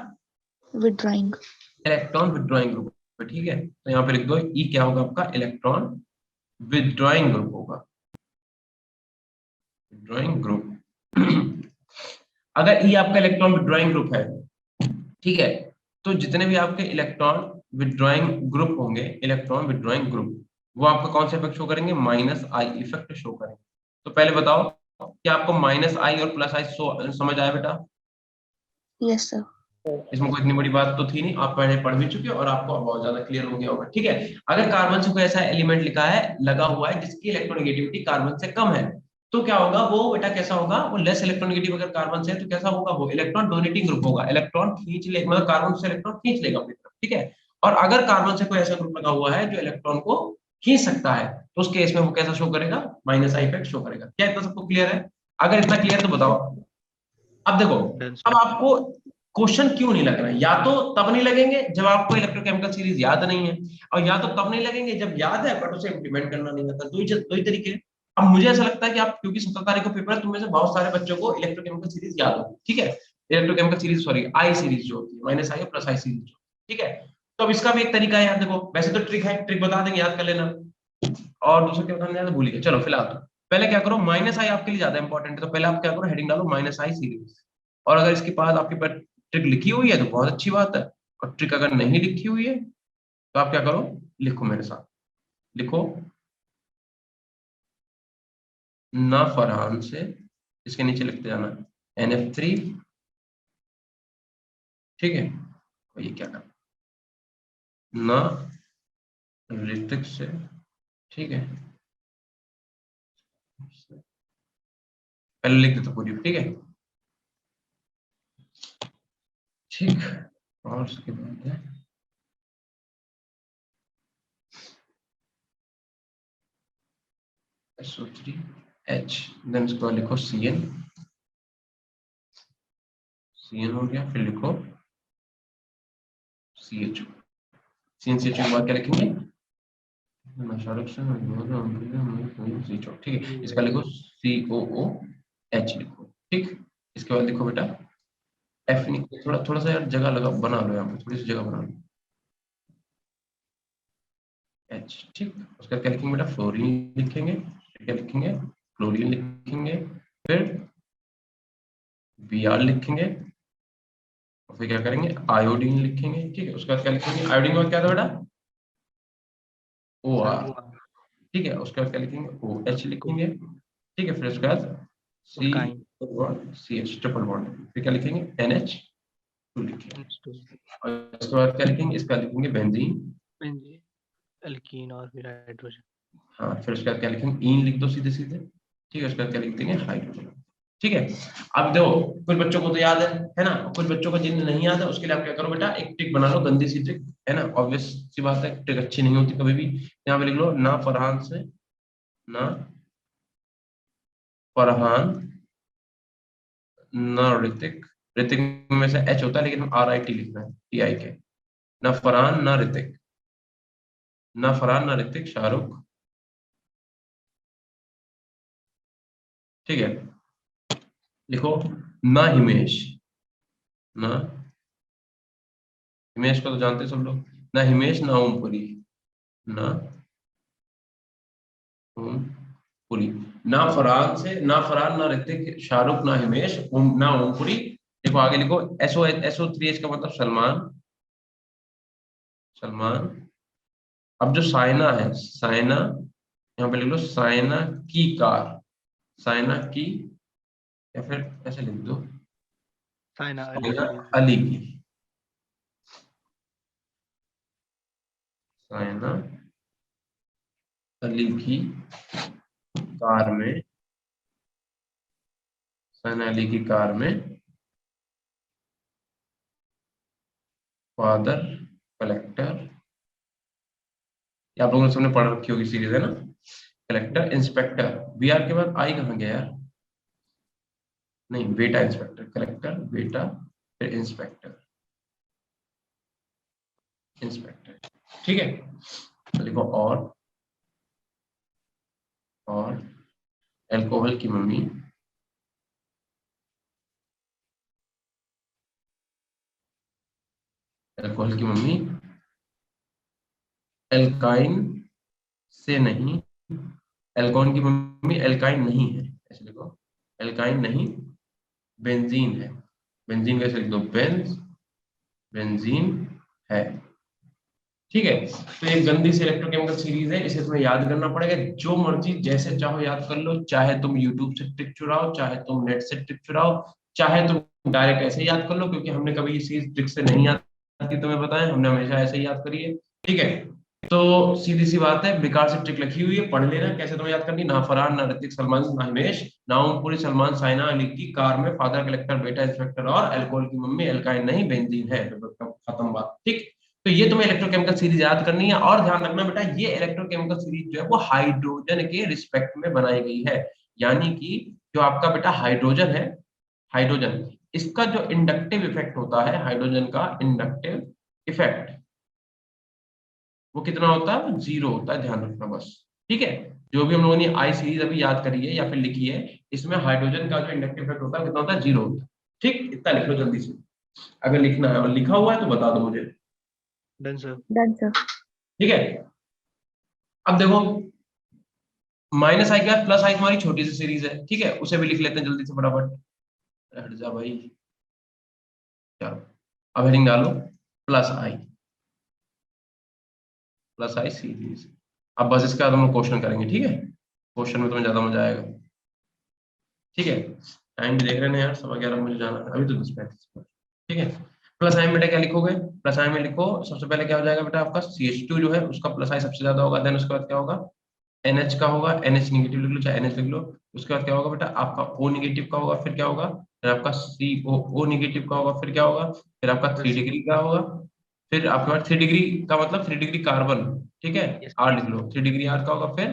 विड्रॉइंग। इलेक्ट्रॉन विड्रॉइंग ग्रुप है, ठीक है। तो यहाँ पे लिख दो ई क्या होगा आपका, इलेक्ट्रॉन विड्रॉइंग ग्रुप होगा, विड्रॉइंग ग्रुप। अगर ई आपका इलेक्ट्रॉन विड्रॉइंग ग्रुप है, ठीक है, तो जितने भी आपके इलेक्ट्रॉन विड्रॉइंग ग्रुप होंगे, इलेक्ट्रॉन विड्रॉइंग ग्रुप, वो आपका कौन सा इफेक्ट शो करेंगे, माइनस आई इफेक्ट शो करेंगे। तो पहले बताओ क्या आपको माइनस आई और प्लस आई समझ आया बेटा, यस सर। इसमें कोई इतनी बड़ी बात तो थी नहीं, आप पहले पढ़ भी चुके हो और आपको बहुत ज्यादा क्लियर हो गया होगा, ठीक है। अगर कार्बन से कोई ऐसा एलिमेंट लिखा है लगा हुआ है जिसकी इलेक्ट्रोनेगेटिविटी कार्बन से कम है, तो क्या होगा वो बेटा, कैसा होगा वो, लेस इलेक्ट्रोनेगेटिव अगर कार्बन से है तो कैसा होगा वो, इलेक्ट्रॉन डोनेटिंग ग्रुप होगा, इलेक्ट्रॉन खींच ले, मतलब कार्बन से इलेक्ट्रॉन खींच लेगा अपनी तरफ, ठीक है। और अगर कार्बन से कोई ऐसा ग्रुप लगा हुआ है जो इलेक्ट्रॉन को खींच सकता है, तो उस केस में वो कैसा शो करेगा, माइनस आई इफेक्ट शो करेगा। क्या इतना सबको क्लियर है, अगर इतना क्लियर तो बताओ। अब देखो, डन अब सर। आपको क्वेश्चन क्यों नहीं लग रहा है, या तो तब नहीं लगेंगे जब आपको इलेक्ट्रोकेमिकल सीरीज याद नहीं है, और या तो तब नहीं लगेंगे जब याद है बट उसे इम्प्लीमेंट करना नहीं आता, दो ही तरीके हैं। अब मुझे ऐसा लगता है कि आप, क्योंकि 17 तारीख को पेपर है, तुम में से बहुत सारे बच्चों को इलेक्ट्रोकेमिकल सीरीज याद होगी, ठीक है, electrochemical series sorry I series जो होती है, माइनस आई और प्लस आई सीरीज, ठीक है। तो अब इसका भी एक तरीका है यार, देखो वैसे तो ट्रिक है, ट्रिक बता देंगे, याद कर लेना, और दूसरा क्या बताना भूल गए, चलो फिलहाल तो पहले क्या करो, माइनस आई आपके लिए ज्यादा इंपॉर्टेंट है, तो पहले आप क्या करो, हेडिंग डालो माइनस आई सीरीज, और अगर इसके पास आपके पास ट्रिक लिखी हुई है तो बहुत अच्छी बात है, और ट्रिक अगर नहीं लिखी हुई है तो आप क्या करो, लिखो मेरे साथ, लिखो, ना फरहान से, इसके नीचे लिखते जाना NF3, ठीक है, और ये क्या करना, ना ऋतिक से, ठीक है, पहले लिख देता पूरी, ठीक है, ठीक। और उसके बाद है SO3H, देन इसके बाद लिखो CN, CN हो गया, फिर लिखो CHO, CN CHO के बाद क्या लिखेंगे, ठीक है, इसका लिखो COOH लिखो, ठीक। इसके बाद लिखो बेटा F, थोड़ा थोड़ा सा यार जगह लगा बना लो, यहाँ पे थोड़ी सी जगह बना लो, H, ठीक। उसके बाद क्या लिखेंगे बेटा, फ्लोरीन लिखेंगे, क्या लिखेंगे, क्लोरीन लिखेंगे, फिर Br लिखेंगे, और फिर क्या करेंगे, आयोडीन लिखेंगे, ठीक है। उसके बाद क्या लिखेंगे, आयोडीन के बाद क्या था बेटा, OR, ठीक है। उसके बाद क्या लिखेंगे, OH लिखेंगे, ठीक है। फिर उसके बाद C काइन CH ट्रिपल बॉन्ड, फिर क्या लिखेंगे, NH2 लिखेंगे, H2 और इसके बाद क्या लिखेंगे, इसका लिखेंगे बेंजीन, बेंजीन एल्कीन और फिर हाइड्रोजन। हाँ। फिर उसके बाद क्या लिखेंगे, ईन लिख दो सीधे सीधे, ठीक है। उसके बाद क्या लिख देंगे, हाइड्रोजन, ठीक है। अब देखो कुछ बच्चों को तो याद है ना, कुछ बच्चों को जिन्हें नहीं याद है उसके लिए आप क्या करो बेटा, एक ट्रिक बना लो, गंदी सी ट्रिक है ना, ऑब्वियस सी बात है, ट्रिक अच्छी नहीं होती कभी भी। यहाँ पे लिख लो, ना फरहान से, ना फरहान, ना ऋतिक, ऋतिक में से H होता है लेकिन RIT लिखना है, TI के, ना फरहान ना ऋतिक, ना फरहान ना ऋतिक शाहरुख, ठीक है। लिखो, ना हिमेश, ना हिमेश को तो जानते हैं सब लोग, ना हिमेश ना ओमपुरी, ना ओमपुरी, ना फरहान से, ना फरहान ना ऋतिक शाहरुख ना हिमेश ना ओमपुरी, देखो लिखो, आगे लिखो SO3H का मतलब सलमान, सलमान। अब जो साइना है, साइना, यहाँ पे लिख लो साइना की कार, साइना की, या फिर ऐसे लिख दो साइना अली साइना की। अली की, साइना अली की कार में, साइना अली की कार में फादर कलेक्टर, ये आप लोगों ने सबने पढ़ रखी होगी सीरीज है ना, कलेक्टर इंस्पेक्टर, बीआर के बाद आई कहाँ गया यार, नहीं बेटा इंस्पेक्टर, कलेक्टर बेटा, फिर इंस्पेक्टर, इंस्पेक्टर, ठीक है। तो लिखो और अल्कोहल की मम्मी, अल्कोहल की मम्मी एल्काइन से नहीं, एल्कोहल की मम्मी एल्काइन नहीं है, ऐसे लिखो, एल्काइन नहीं बेंजीन है, बेंजीन कैसे लिख दो, बेंजीन है, ठीक है। तो ये गंदी सी इलेक्ट्रोकेमिकल सीरीज है, इसे तुम्हें याद करना पड़ेगा, जो मर्जी जैसे चाहो याद कर लो, चाहे तुम यूट्यूब से ट्रिक चुराओ, चाहे तुम नेट से ट्रिक चुराओ, चाहे तुम डायरेक्ट ऐसे ही याद कर लो, क्योंकि हमने कभी ये सीरीज ट्रिक से नहीं याद की, तुम्हें बताएं, हमने हमेशा ऐसे ही याद करी है, ठीक है। तो सीधी सी बात है, बेकार से ट्रिक लिखी हुई है, पढ़ लेना कैसे तुम्हें याद करनी, ना फरहान, ना ऋतिक, सलमान, ना हिमेश, ना ओमपुरी, सलमान, साइना अली की कार में फादर कलेक्टर बेटा इंस्पेक्टर और अल्कोहल की मम्मी एल्काइन नहीं बेंजीन है, खत्म बात, ठीक। तो ये तुम्हें इलेक्ट्रोकेमिकल सीरीज याद करनी है, और ध्यान रखना बेटा, ये इलेक्ट्रोकेमिकल सीरीज जो है वो हाइड्रोजन के रिस्पेक्ट में बनाई गई है, यानी कि जो आपका बेटा हाइड्रोजन है, हाइड्रोजन, इसका जो इंडक्टिव इफेक्ट होता है, हाइड्रोजन का इंडक्टिव इफेक्ट, वो कितना होता है, वो 0 होता है, ध्यान रखना बस, ठीक है। जो भी हम लोगों ने आई सीरीज अभी याद करी है या फिर लिखी है, इसमें हाइड्रोजन का जो इंडक्टिव इफेक्ट होता है कितना होता है, 0 होता है, ठीक। इतना लिख लो जल्दी से, अगर लिखना है और लिखा हुआ है तो बता दो मुझे, डन सर। Done sir. ठीक है। अब देखो, माइनस आई के बाद प्लस आई तुम्हारी छोटी सी सीरीज है, ठीक है, उसे भी लिख लेते हैं जल्दी से फटाफट, हट जा भाई, चलो अब हेडिंग डालो, प्लस आई, प्लस आई सीरीज। अब बस इसके बाद हम लोग क्वेश्चन करेंगे, ठीक है, क्वेश्चन में तुम्हें ज्यादा मजा आएगा, ठीक है। टाइम भी देख रहे हैं यार, 11:15 मुझे जाना है, अभी तो 10:35, ठीक है। प्लस आई में बेटा क्या लिखोगे, प्लस आई में लिखो, सबसे पहले क्या हो जाएगा बेटा, आपका CH2 जो है उसका प्लस आई सबसे ज्यादा होगा, देन उसके बाद क्या होगा, NH का होगा, NH निगेटिव लिख लो चाहे NH लिख लो, उसके बाद क्या होगा बेटा, आपका O निगेटिव का होगा, फिर क्या होगा, फिर आपका COO निगेटिव का होगा, फिर क्या होगा, फिर आपका 3 यस डिग्री का होगा, फिर आपके पास 3 डिग्री का मतलब 3 डिग्री कार्बन, ठीक है, यस। R लिख लो, 3 डिग्री R का होगा, फिर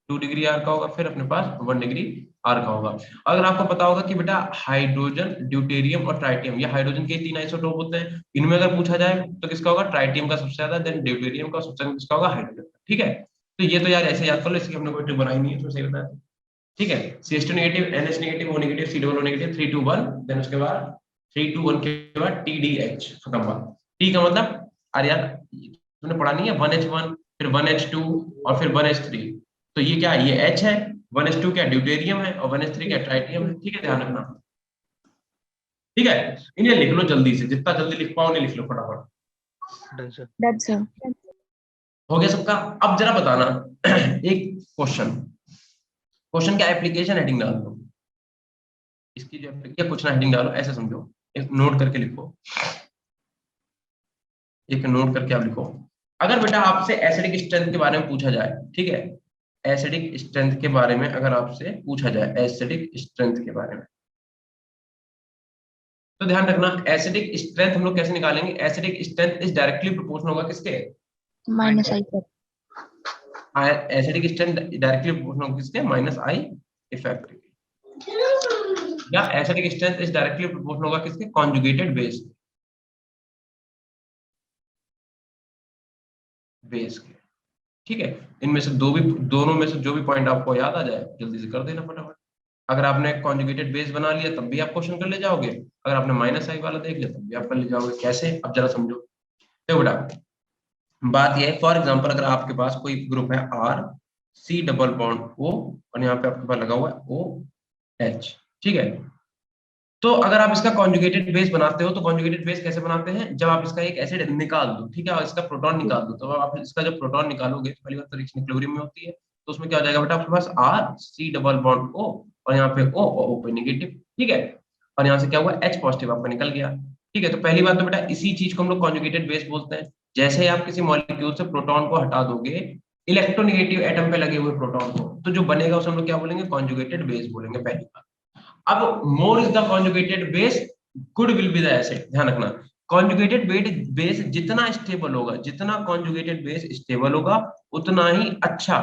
2 डिग्री R का होगा, फिर अपने पास 1 डिग्री R का होगा। अगर आपको पता होगा कि बेटा हाइड्रोजन, ड्यूटेरियम और ट्राइटियम, ये हाइड्रोजन के 3 आइसोटोप होते हैं, इनमें अगर पूछा जाए तो किसका होगा, ट्राइटियम का सबसे ज्यादा, देन ड्यूटेरियम का, सबसे ज्यादा किसका होगा, हाइड्रोजन, ठीक है। तो ये तो यार ऐसे याद कर लो, इसकी हमने कोई ट्रिक बनाई नहीं है, तो सही बताया, ठीक है। CH2 negative, NH negative, O negative, C negative, 3 2 1, then उसके बाद 3 2 1 के बाद TDH, खत्म बात। T का मतलब, अरे यार तुमने पढ़ा नहीं है, 1H1, फिर 1H2 और फिर 1H3, तो ये क्या है, ये H है, 1H2 क्या ड्यूटेरियम है, और 1H3 क्या ट्राइटियम है, ठीक है, ध्यान रखना, ठीक है। यस। इन्हें लिख लो जल्दी से, जितना जल्दी लिख पाओ उन्हें लिख लो फटाफट, डन सर। Done sir. हो गया सबका। अब जरा बताना एक क्वेश्चन, क्वेश्चन का एप्लीकेशन हेडिंग डाल दो, इसकी जो या कुछ ना हेडिंग डालो, ऐसे समझो, एक नोट करके लिखो, एक नोट करके आप लिखो, अगर बेटा आपसे एसिडिक स्ट्रेंथ के बारे में पूछा जाए, ठीक है, एसिडिक स्ट्रेंथ के बारे में अगर आपसे पूछा जाए, एसिडिक स्ट्रेंथ के बारे में, तो ध्यान रखना, एसिडिक स्ट्रेंथ हम लोग कैसे निकालेंगे, acidic strength is directly proportional होगा किसके, minus I sir. Acidic strength directly proportional होगा किसके, माइनस आई इफेक्ट, या acidic strength is directly proportional होगा किसके, कॉन्जुगेटेड बेस, बेस के, ठीक है। इनमें से दोनों में से जो भी पॉइंट आपको याद आ जाए जल्दी से कर देना फटाफट। अगर आपने कॉन्जुगेटेड बेस बना लिया तब भी आप क्वेश्चन कर ले जाओगे, अगर आपने माइनस आई वाला देख लिया तब भी आप कर ले जाओगे, कैसे, अब जरा समझो। तो बेटा बात यह है, फॉर एग्जांपल अगर आपके पास कोई ग्रुप है R, C double bond O, और यहाँ पे आपके पास लगा हुआ है OH, ठीक है। तो अगर आप इसका कॉन्जुगेटेड बेस बनाते हो तो कॉन्जुगेटेड बेस कैसे बनाते हैं, जब आप इसका एक एसिड निकाल दो, ठीक है, और इसका प्रोटॉन निकाल दो, तो आप इसका जब प्रोटॉन निकालोगे तो पहली बात तो रिएक्शन क्लोरीन में होती है, तो उसमें क्या हो जाएगा बेटा, आपके पास R C double bond O, और यहाँ पे ओ पे नेगेटिव, ठीक है, और यहाँ से क्या हुआ, एच पॉजिटिव आपका निकल गया, ठीक है। तो पहली बात तो बेटा इसी चीज को हम लोग कॉन्जुगेटेड बेस बोलते हैं। जैसे ही आप किसी मॉलिक्यूल से प्रोटॉन को हटा दोगे इलेक्ट्रोनेगेटिव एटम पे लगे हुए प्रोटॉन को, तो जो बनेगा उसे हम लोग क्या बोलेंगे, कॉन्जुगेटेड बेस बोलेंगे, पहली बात। अब more is the conjugated base, good will be the acid, ध्यान रखना, कॉन्जुगेटेड बेस जितना स्टेबल होगा, जितना कॉन्जुगेटेड बेस स्टेबल होगा उतना ही अच्छा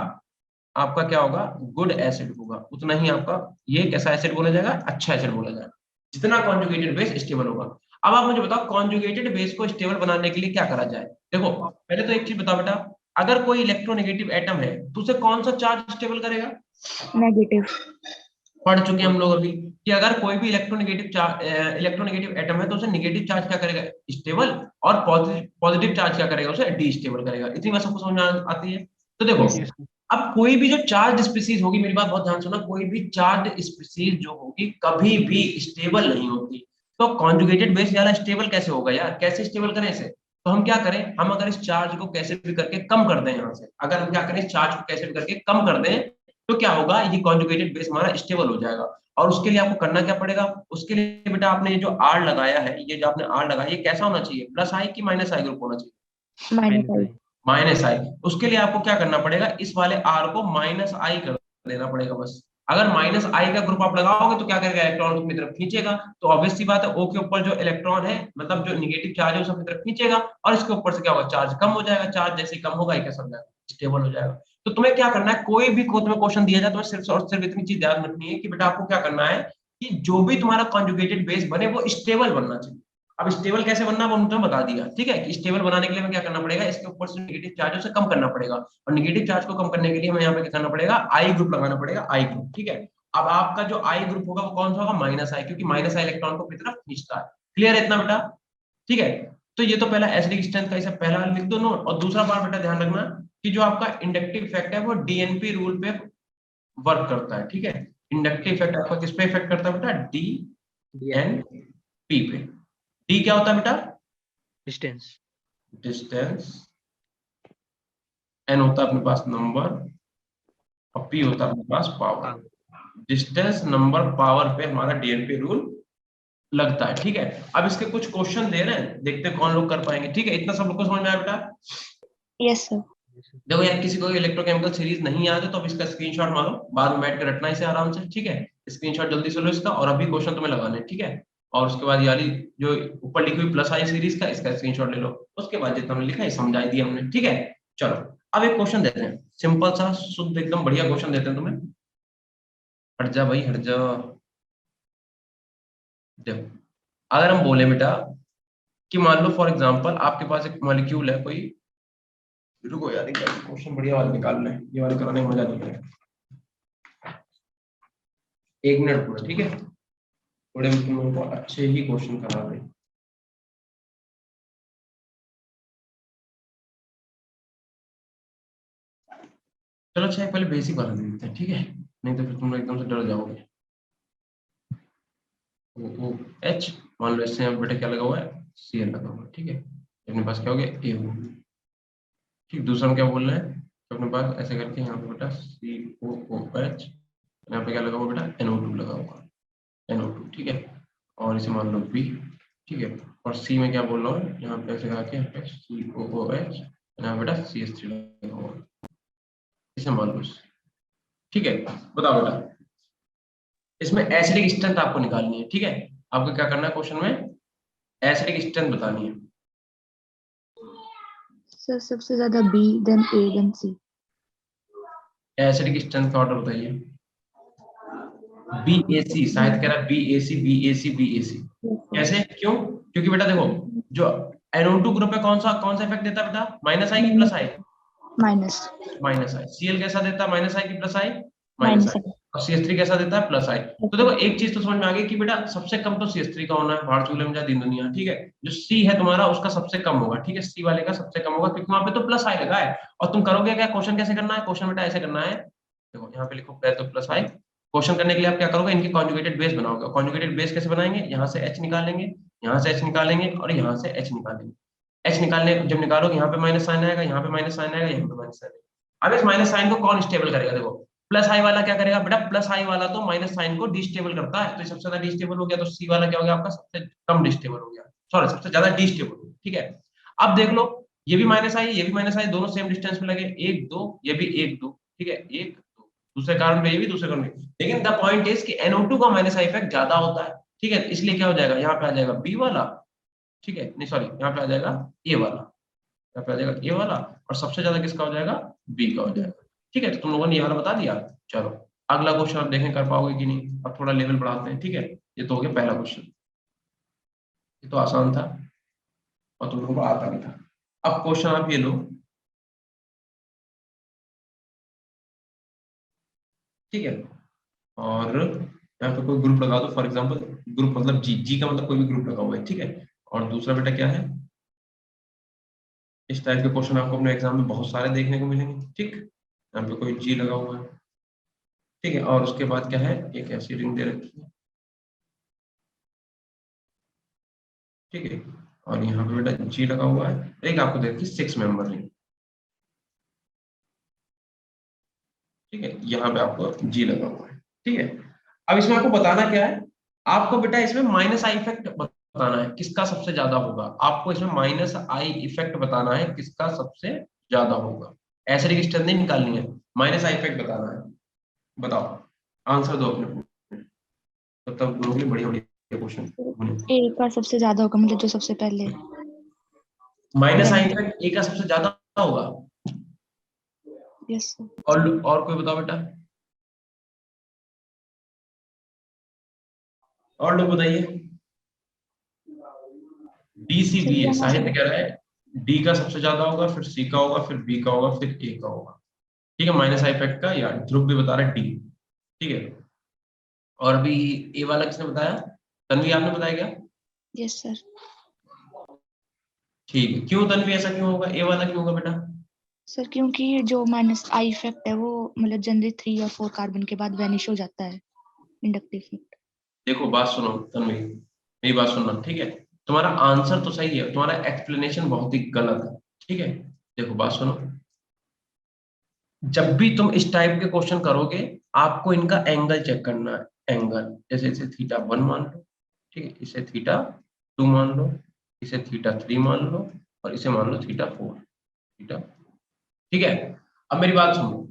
आपका क्या होगा, गुड एसिड होगा, उतना ही आपका ये कैसा एसिड बोला जाएगा, अच्छा एसिड बोला जाएगा, जितना कॉन्जुगेटेड बेस स्टेबल होगा। अब आप मुझे बताओ कॉन्जुगेटेड बेस को स्टेबल बनाने के लिए क्या करा जाए। देखो पहले तो एक चीज बताओ बेटा, अगर कोई इलेक्ट्रोनेगेटिव एटम है तो उसे कौन सा चार्ज स्टेबल करेगा, नेगेटिव। पढ़ चुके हम लोग अभी कि अगर कोई भी इलेक्ट्रोनेगेटिव एटम है तो उसे नेगेटिव चार्ज क्या करेगा, स्टेबल, और पॉजिटिव चार्ज क्या करेगा, उसे डिस्टेबल करेगा। इतनी बात सबको समझ में आती है। तो देखो Yes. Yes. अब कोई भी जो चार्ज स्पीसीज होगी, मेरी बात बहुत ध्यान सुना, कोई भी चार्ज स्पीसीज जो होगी कभी भी स्टेबल नहीं होती। तो कॉन्जुगेटेड बेस ज्यादा स्टेबल कैसे होगा यार, कैसे स्टेबल करें इसे, तो हम क्या करें, हम अगर इस चार्ज को कैसे भी करके कम कर दें यहाँ से, अगर हम क्या करें इस चार्ज को कैसे भी करके कम कर दें, तो क्या होगा, ये कॉन्जुगेटेड बेस हमारा स्टेबल हो जाएगा। और उसके लिए आपको करना क्या पड़ेगा, उसके लिए बेटा आपने ये जो आर लगाया है, ये जो आपने आर लगाया, ये कैसा होना चाहिए, प्लस आई की माइनस आई ग्रुप होना चाहिए, minus I. Minus I. Minus I. उसके लिए आपको क्या करना पड़ेगा, इस वाले आर को माइनस आई कर देना पड़ेगा बस। अगर माइनस आई का ग्रुप आप लगाओगे तो क्या करेगा, इलेक्ट्रॉन अपनी तरफ खींचेगा, तो ऑब्वियस सी बात है ओ के ऊपर जो इलेक्ट्रॉन है, मतलब जो नेगेटिव चार्ज है उसे अपनी तरफ खींचेगा, और इसके ऊपर से क्या होगा, चार्ज कम हो जाएगा, चार्ज जैसे ही कम होगा ये कैसा हो जाएगा, स्टेबल हो जाएगा। तो तुम्हें क्या करना है, कोई भी तुम्हें क्वेश्चन दिया जाए, तुम्हें सिर्फ और सिर्फ इतनी चीज ध्यान रखनी है कि बेटा आपको क्या करना है, कि जो भी तुम्हारा कॉन्जुगेटेड बेस बने वो स्टेबल बनना चाहिए। अब स्टेबल कैसे बनना वो तुमने बता दिया, ठीक है, कि स्टेबल बनाने के लिए हमें क्या करना पड़ेगा, इसके ऊपर से नेगेटिव चार्ज उसे कम करना पड़ेगा, और नेगेटिव चार्ज को कम करने के लिए हमें यहाँ पे क्या करना पड़ेगा, आई ग्रुप लगाना पड़ेगा, आई ग्रुप, ठीक है। अब आपका जो आई ग्रुप होगा वो कौन सा होगा, माइनस आई, क्योंकि माइनस आई इलेक्ट्रॉन को अपनी तरफ खींचता है। क्लियर है इतना बेटा, ठीक है। तो ये तो पहला एसिडिक स्ट्रेंथ का इसे पहला लिख दो नोट, और दूसरा बार बेटा ध्यान रखना कि जो आपका इंडक्टिव इफेक्ट है वो डीएनपी रूल पे वर्क करता है, ठीक है। इंडक्टिव इफेक्ट आपका किस पे इफेक्ट करता है बेटा, डी एन पी पे। डी क्या होता है बेटा, Distance. डिस्टेंस, एन होता है अपने पास नंबर, और पी होता है अपने पास पावर। डिस्टेंस नंबर पावर पे हमारा डीएनपी रूल लगता है, ठीक है। अब इसके कुछ क्वेश्चन दे रहे हैं, देखते हैं कौन लोग कर पाएंगे, ठीक है। इतना सब लोग को समझ में आया बेटा। Yes sir. देखो यार किसी को इलेक्ट्रोकेमिकल सीरीज नहीं याद है तो अब इसका स्क्रीनशॉट मारो, बाद में बैठ कर रटना इसे आराम से, ठीक है। स्क्रीनशॉट जल्दी से लो इसका, और अभी क्वेश्चन तुम्हें लगाने हैं, ठीक है। और उसके बाद यार जो ऊपर लिखी हुई प्लस आई सीरीज का इसका स्क्रीनशॉट ले लो, उसके बाद जितना हमने लिखा है समझा दिया हमने, ठीक है। चलो अब एक क्वेश्चन देते हैं, सिंपल सा शुद्ध एकदम बढ़िया क्वेश्चन देते हैं तुम्हें। हट जा भाई हट जा। देखो अगर हम बोले बेटा कि मान लो फॉर एग्जांपल आपके पास एक मॉलिक्यूल है कोई, रुको यार क्वेश्चन बढ़िया वाला निकाल लें, ये वाले कराने में मजा नहीं आएगा, एक मिनट पूरा, ठीक है। थोड़े में तुम लोगों को अच्छे ही क्वेश्चन करा रहे हैं। चलो अच्छा पहले बेसिक वाला दे देते हैं, ठीक है, नहीं तो फिर तुम लोग एकदम से डर जाओगे। ओ एच, मान लो इससे यहाँ बेटा क्या लगा हुआ है, सी एल लगा हुआ है, ठीक है। अपने पास क्या हो गया, ए हो, ठीक। दूसरा हम क्या बोल रहे हैं, तो अपने पास ऐसे करके यहाँ पे बेटा सी ओ ओ एच, यहाँ पे क्या लगा हुआ बेटा, NO2 लगा हुआ, NO2, ठीक है। और इसे मान लो बी, ठीक है। और सी में क्या बोल रहा हूँ, यहाँ पे ऐसे लगा के यहाँ पे COOH, यहाँ बेटा CH3 लगा हुआ, इसे मान लो, ठीक है। बताओ बेटा इसमें एसिडिक स्ट्रेंथ आपको निकालनी है, ठीक है। आपको क्या करना है क्वेश्चन में, एसिडिक स्ट्रेंथ बतानी है। सर सबसे ज्यादा बी, देन ए, देन सी। एसिडिक स्ट्रेंथ का ऑर्डर बताइए। BAC, शायद कह रहा है BAC BAC BAC। कैसे, क्यों, क्योंकि बेटा देखो जो NO2 ग्रुप है कौन सा इफेक्ट देता है बेटा, माइनस आई की प्लस आई, माइनस। माइनस आई। Cl कैसा देता है, माइनस आई की प्लस आई, माइनस माइनस आई। आई। और CH3 कैसा देता है, प्लस आई। तो देखो एक चीज तो समझ में आ गई कि बेटा सबसे कम तो CH3 का होना है, भाड़ चूल्हे में जा दिन दुनिया, ठीक है। जो C है तुम्हारा उसका सबसे कम होगा, ठीक है, C वाले का सबसे कम होगा, क्योंकि वहां पे तो प्लस आई लगा है। और तुम करोगे क्या, क्वेश्चन कैसे करना है, क्वेश्चन बेटा ऐसे करना है, देखो यहाँ पे लिखो पहले तो प्लस आई, क्वेश्चन करने के लिए आप क्या करोगे, इनके कॉन्जुगेटेड बेस बनाओगे। कॉन्जुगेटेड बेस कैसे बनाएंगे, यहाँ से h निकालेंगे, यहाँ से h निकालेंगे और यहाँ से h निकालेंगे। h निकालने जब निकालोगे यहाँ पे माइनस साइन आएगा, यहाँ पे माइनस साइन आएगा, यहाँ पे माइनस साइन आएगा। अब इस माइनस साइन को कौन स्टेबल करेगा, देखो प्लस आई वाला क्या करेगा बेटा, प्लस आई वाला तो माइनस साइन को डिस्टेबल करता है, तो ये सबसे ज्यादा डिस्टेबल हो गया, तो सी वाला क्या हो गया आपका, सबसे कम डिस्टेबल हो गया, सॉरी सबसे ज्यादा डिस्टेबल हो गया। ठीक है, अब देख लो ये भी माइनस आई, ये भी माइनस आई, दोनों सेम डिस्टेंस में लगे, 1 2, ये भी 1 2, ठीक है 1 2, दूसरे कारण पे ये भी, दूसरे कारण पे, लेकिन द पॉइंट इज कि NO2 का माइनस आई इफेक्ट ज्यादा होता है। ठीक है, इसलिए क्या हो जाएगा, यहाँ पे आ जाएगा बी वाला, ठीक है नहीं सॉरी यहाँ पे आ जाएगा ए वाला, यहाँ पे आ जाएगा ए वाला, और सबसे ज्यादा किसका हो जाएगा, बी का हो जाएगा। ठीक है, तो तुम लोगों ने ये वाला बता दिया। चलो अगला क्वेश्चन आप देखें कर पाओगे कि नहीं, अब थोड़ा लेवल बढ़ाते हैं। ठीक है, ये तो हो गया पहला क्वेश्चन, ये तो आसान था और तुम लोगों को आता भी था। अब क्वेश्चन आप ये लो, ठीक है, और यहाँ पे कोई ग्रुप लगा दो, फॉर एग्जांपल ग्रुप मतलब जी, जी का मतलब कोई भी ग्रुप लगा हुआ है। ठीक है, और दूसरा बेटा क्या है, इस टाइप के क्वेश्चन आपको अपने एग्जाम में बहुत सारे देखने को मिलेंगे। ठीक, यहाँ पे कोई जी लगा हुआ है, ठीक है, और उसके बाद क्या है, एक ऐसी रिंग दे रखी है, ठीक है, और यहाँ पे बेटा जी लगा हुआ है, एक आपको दे रखी 6 मेंबर रिंग, ठीक है, यहाँ पे आपको जी लगा हुआ है। ठीक है, अब इसमें आपको बताना क्या है, आपको बेटा इसमें माइनस आई इफेक्ट बताना है, किसका सबसे ज्यादा होगा, आपको इसमें माइनस आई इफेक्ट बताना है, किसका सबसे ज्यादा होगा, ऐसे रजिस्टर नहीं निकालनी है, माइनस आई इफेक्ट बताना है। बताओ, आंसर दो अपने, तब दोगे बढ़िया बढ़िया क्वेश्चन। ए का सबसे ज्यादा होगा, मतलब जो सबसे पहले माइनस आई रैंक। इफेक्ट ए का सबसे ज्यादा होगा। Yes sir. और कोई बताओ बेटा, और लोग बताइए। डी सी सर बी है, यहाँ से साहित्य कह रहा है डी का सबसे ज्यादा होगा, फिर सी का होगा, फिर बी का होगा, फिर ए का होगा। ठीक है, माइनस आई इफेक्ट का, या ध्रुव भी बता रहा है डी। ठीक है, और अभी ए वाला किसने बताया, तन्वी आपने बताया क्या, यस सर। ठीक है, क्यों तन्वी ऐसा क्यों होगा, ए वाला क्यों होगा बेटा। सर क्योंकि जो माइनस आई इफेक्ट है वो मतलब जनरली 3 और 4 कार्बन के बाद वैनिश हो जाता है, इंडक्टिव इफेक्ट। देखो बात सुनो तन्वी, मेरी बात सुनना, ठीक है, तुम्हारा आंसर तो सही है, तुम्हारा एक्सप्लेनेशन बहुत ही गलत है। ठीक है, देखो बात सुनो, जब भी तुम इस टाइप के क्वेश्चन करोगे, आपको इनका एंगल चेक करना है, एंगल, जैसे इसे θ1 मान लो, ठीक है, इसे θ2 मान लो, इसे θ3 मान लो, और इसे मान लो θ4, θ, ठीक है। अब मेरी बात सुनो,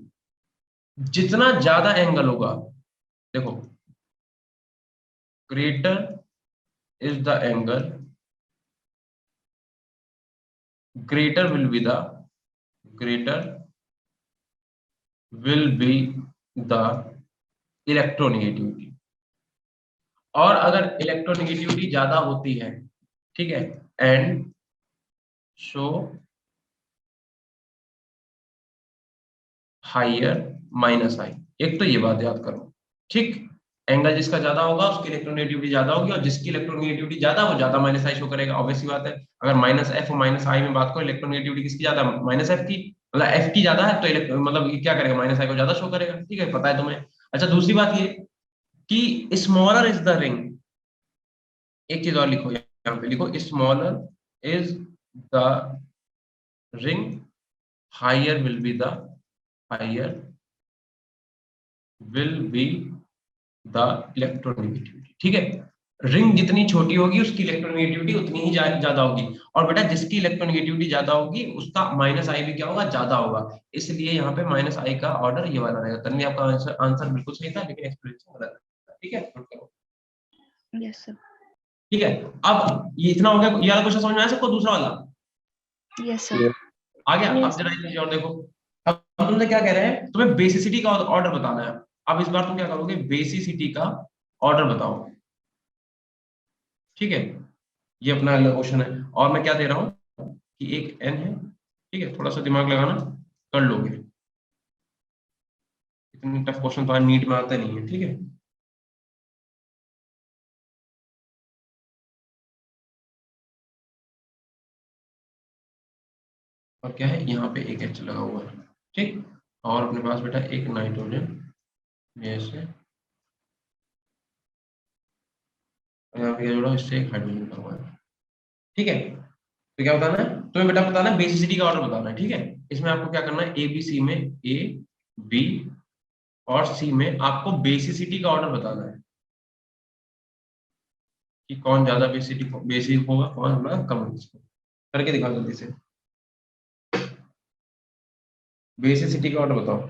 जितना ज्यादा एंगल होगा, देखो greater is the angle, greater will be the, greater will be the electronegativity, और अगर इलेक्ट्रोनेगेटिविटी ज्यादा होती है, ठीक है, एंड शो हाइयर माइनस आई, एक तो ये बात याद करो। ठीक, एंगल जिसका ज्यादा होगा उसकी इलेक्ट्रोनेगेटिविटी ज्यादा होगी, और जिसकी इलेक्ट्रोनेगेटिविटी ज्यादा वो ज्यादा माइनस आई शो करेगा, ऑब्वियस सी बात है। अगर माइनस एफ और माइनस आई में बात करो, इलेक्ट्रोनेगेटिविटी किसकी ज्यादा, माइनस एफ की, मतलब एफ की ज्यादा है, तो मतलब ये क्या करेगा, माइनस आई को ज्यादा शो करेगा। ठीक है, पता है तुम्हें। अच्छा दूसरी बात ये कि स्मॉलर इज द रिंग, एक चीज और लिखो, यहाँ पे लिखो smaller is the ring, higher will be the, higher will be the electronegativity. ठीक है, रिंग जितनी छोटी होगी उसकी इलेक्ट्रोनेगेटिविटी उतनी ही ज्यादा होगी, और बेटा जिसकी इलेक्ट्रोनेगेटिविटी ज्यादा होगी उसका माइनस आई भी क्या होगा, ज्यादा होगा, इसलिए यहाँ पे माइनस आई का ऑर्डर ये वाला रहेगा। तन्वी आपका आंसर बिल्कुल सही था, लेकिन एक्सप्लेनेशन गलत था। ठीक है, नोट करो। Yes sir. ठीक है, अब ये इतना हो गया, ये वाला क्वेश्चन समझ में आया सबको, दूसरा वाला यस सर। आ गया। अब यस जरा सर। एक चीज और देखो, अब तुमसे क्या कह रहे हैं, तुम्हें बेसिसिटी का ऑर्डर बताना है। अब इस बार तुम क्या करोगे, बेसिसिटी का ऑर्डर बताओ। ठीक है, ये अपना अगला क्वेश्चन है, और मैं क्या दे रहा हूँ कि एक एन है, ठीक है, थोड़ा सा दिमाग लगाना, कर लोगे, इतनी टफ क्वेश्चन तो नीट में आता नहीं है। ठीक है, और क्या है, यहाँ पे एक एच लगा हुआ है, ठीक, और अपने पास बेटा एक नाइट्रोजन, ये से यहाँ पे क्या जोड़ा, इससे एक हाइड्रोजन का हुआ है। ठीक है, तो क्या बताना है तुम्हें बेटा, बताना है बेसिसिटी का ऑर्डर बताना है। ठीक है, इसमें आपको क्या करना है, ए बी सी में ए बी और सी में आपको बेसिसिटी का ऑर्डर बताना है कि कौन ज्यादा बेसिक होगा, कौन थोड़ा कम होगा। करके दिखाओ जल्दी से, बेसिसिटी का ऑर्डर बताओ।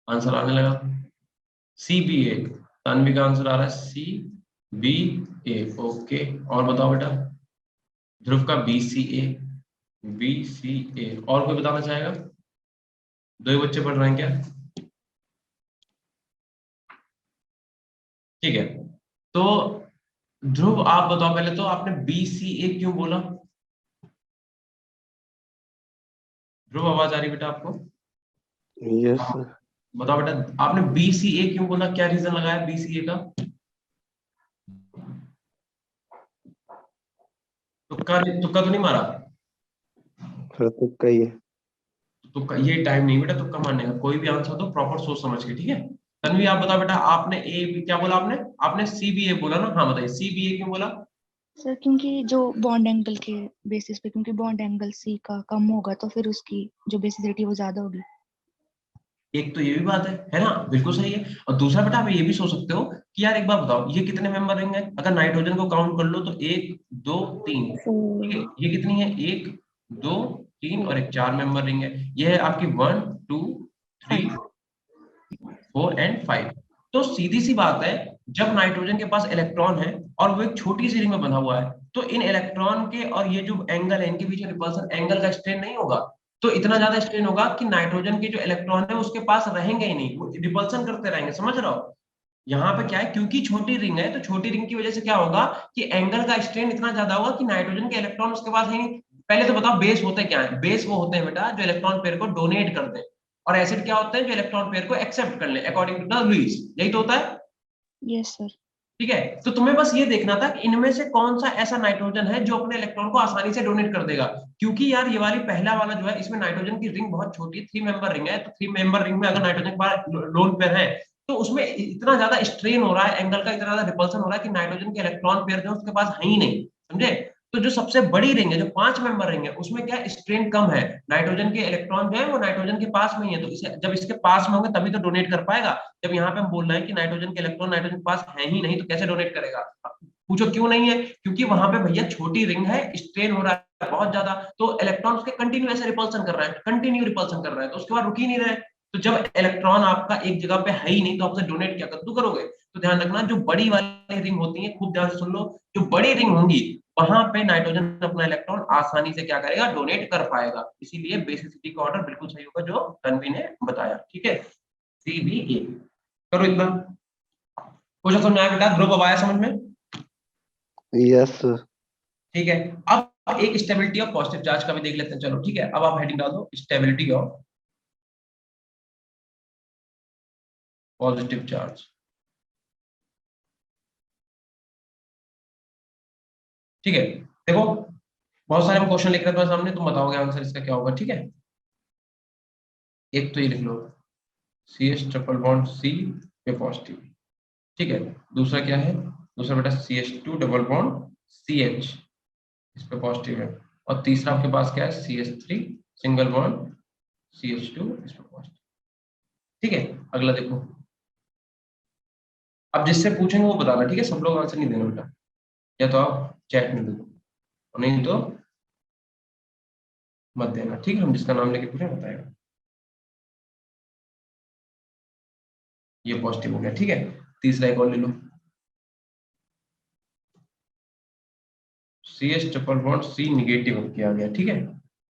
आंसर आने लगा, सी बी ए। तन्वी का आंसर आ रहा है सी बी ए। ओके, और बताओ बेटा, ध्रुव का बी सी ए, बी सी ए। और कोई बताना चाहेगा? दो ही बच्चे पढ़ रहे हैं क्या? ठीक है, तो ध्रुव आप बताओ पहले तो, आपने बी सी ए क्यों बोला? ध्रुव आवाज आ रही बेटा आपको? यस बताओ बेटा, आपने बी सी ए क्यों बोला, क्या रीजन लगाया बी सी ए का? तुक्का तुक्का तो नहीं मारा? सर, तुक्का ही है। तुक्का, ये टाइम नहीं बेटा तुक्का मारने का, कोई भी आंसर दो प्रॉपर सोच समझ के। ठीक है, तन्वी आप बताओ बेटा, आपने ए बी क्या बोला? आपने आपने सी बी ए बोला ना? हाँ बताइए, सी बी ए क्यों बोला? सर क्योंकि जो बॉन्ड एंगल के बेसिस पे, क्योंकि बॉन्ड एंगल सी का कम होगा तो फिर उसकी जो बेसिसिटी वो ज्यादा होगी। एक तो ये भी बात है ना, बिल्कुल सही है। और दूसरा बेटा आप ये भी सोच सकते हो कि यार एक बात बताओ, ये कितने मेंबर रिंग है? अगर नाइट्रोजन को काउंट कर लो तो एक दो तीन, ठीक है, ये कितनी है, एक दो तीन और एक, चार मेंबर रिंग है। ये है आपकी 1 2 3 4 एंड 5। तो सीधी सी बात है, जब नाइट्रोजन के पास इलेक्ट्रॉन है और वो एक छोटी सी रिंग में बंधा हुआ है, तो इन इलेक्ट्रॉन के और ये जो एंगल है इनके बीच रिपल्सन एंगल का स्ट्रेन नहीं होगा। तो इतना ज्यादा स्ट्रेन होगा कि नाइट्रोजन के जो इलेक्ट्रॉन है उसके पास रहेंगे ही नहीं, वो रिपल्सन करते रहेंगे। समझ रहे हो? यहाँ पे क्या है, क्योंकि छोटी रिंग है तो छोटी रिंग की वजह से क्या होगा कि एंगल का स्ट्रेन इतना ज्यादा होगा कि नाइट्रोजन के इलेक्ट्रॉन उसके पास है नहीं। पहले तो बताओ, बेस होते क्या है? बेस वो होते हैं बेटा जो इलेक्ट्रॉन पेयर को डोनेट करते हैं, और एसिड क्या होते हैं जो इलेक्ट्रॉन पेयर को एक्सेप्ट कर ले अकॉर्डिंग टू द लुईस। यही तो होता है। Yes sir. ठीक है, तो तुम्हें बस ये देखना था कि इनमें से कौन सा ऐसा नाइट्रोजन है जो अपने इलेक्ट्रॉन को आसानी से डोनेट कर देगा। क्योंकि यार ये वाली पहला वाला जो है, इसमें नाइट्रोजन की रिंग बहुत छोटी है, 3 मेंबर रिंग है। तो 3 मेंबर रिंग में अगर नाइट्रोजन के पास लोन पेयर है तो उसमें इतना ज्यादा स्ट्रेन हो रहा है, एंगल का इतना ज्यादा रिपल्सन हो रहा है कि नाइट्रोजन के इलेक्ट्रॉन पेयर जो उसके पास है ही नहीं। समझे? तो जो सबसे बड़ी रिंग है, जो 5 मेंबर रिंग है, उसमें क्या स्ट्रेन कम है, नाइट्रोजन के इलेक्ट्रॉन जो है वो नाइट्रोजन के पास में ही है। तो इसे जब इसके पास में होंगे तभी तो डोनेट कर पाएगा। जब यहाँ पे हम बोल रहे हैं कि नाइट्रोजन के इलेक्ट्रॉन नाइट्रोजन के पास है ही नहीं, तो कैसे डोनेट करेगा? पूछो क्यों नहीं है? क्योंकि वहां पे भैया छोटी रिंग है, स्ट्रेन हो रहा है बहुत ज्यादा, तो इलेक्ट्रॉन उसके कंटिन्यू ऐसे रिपल्सन कर रहा है, कंटिन्यू रिपल्सन कर रहा है, तो उसके बाद रुक ही नहीं रहे। तो जब इलेक्ट्रॉन आपका एक जगह पे है ही नहीं तो आपसे डोनेट क्या कद्दू करोगे? तो ध्यान रखना, जो बड़ी वाली रिंग होती है, खूब ध्यान से सुन लो, जो बड़ी रिंग होंगी वहां पे नाइट्रोजन अपना इलेक्ट्रॉन आसानी से क्या करेगा, डोनेट कर पाएगा। इसीलिए बेसिसिटी का ऑर्डर बिल्कुल सही होगा जो तन्वी ने बताया। ठीक है, सी बी ए। करो इतना। क्वेश्चन समझ में आया बेटा? ग्रुप अब आया समझ में? यस ठीक है, अब एक स्टेबिलिटी ऑफ पॉजिटिव चार्ज का भी देख लेते हैं। चलो ठीक है, अब आप हेडिंग डाल दो, स्टेबिलिटी ऑफ पॉजिटिव चार्ज। ठीक है, देखो बहुत सारे हम क्वेश्चन लिख रहे हैं तुम्हारे सामने, तुम बताओगे आंसर इसका क्या होगा। ठीक है, एक तो ये लिख लो, C H triple bond C पे पॉजिटिव। ठीक है, दूसरा क्या है? दूसरा बेटा C H two double bond C H, इस पे पॉजिटिव है। और तीसरा आपके पास क्या है? C H three single bond C H two, इस पे पॉजिटिव। ठीक है, अगला देखो। अब जिससे पूछेंगे वो बताना, ठीक है? सब लोग आंसर नहीं देना बेटा, या तो आप चैट में दे दो, और नहीं तो मत देना। ठीक है, हम जिसका नाम लेके पूछे बताएगा। ये पॉजिटिव हो गया। ठीक है, तीसरा एक और ले लो, C H triple bond C negative किया गया। ठीक है,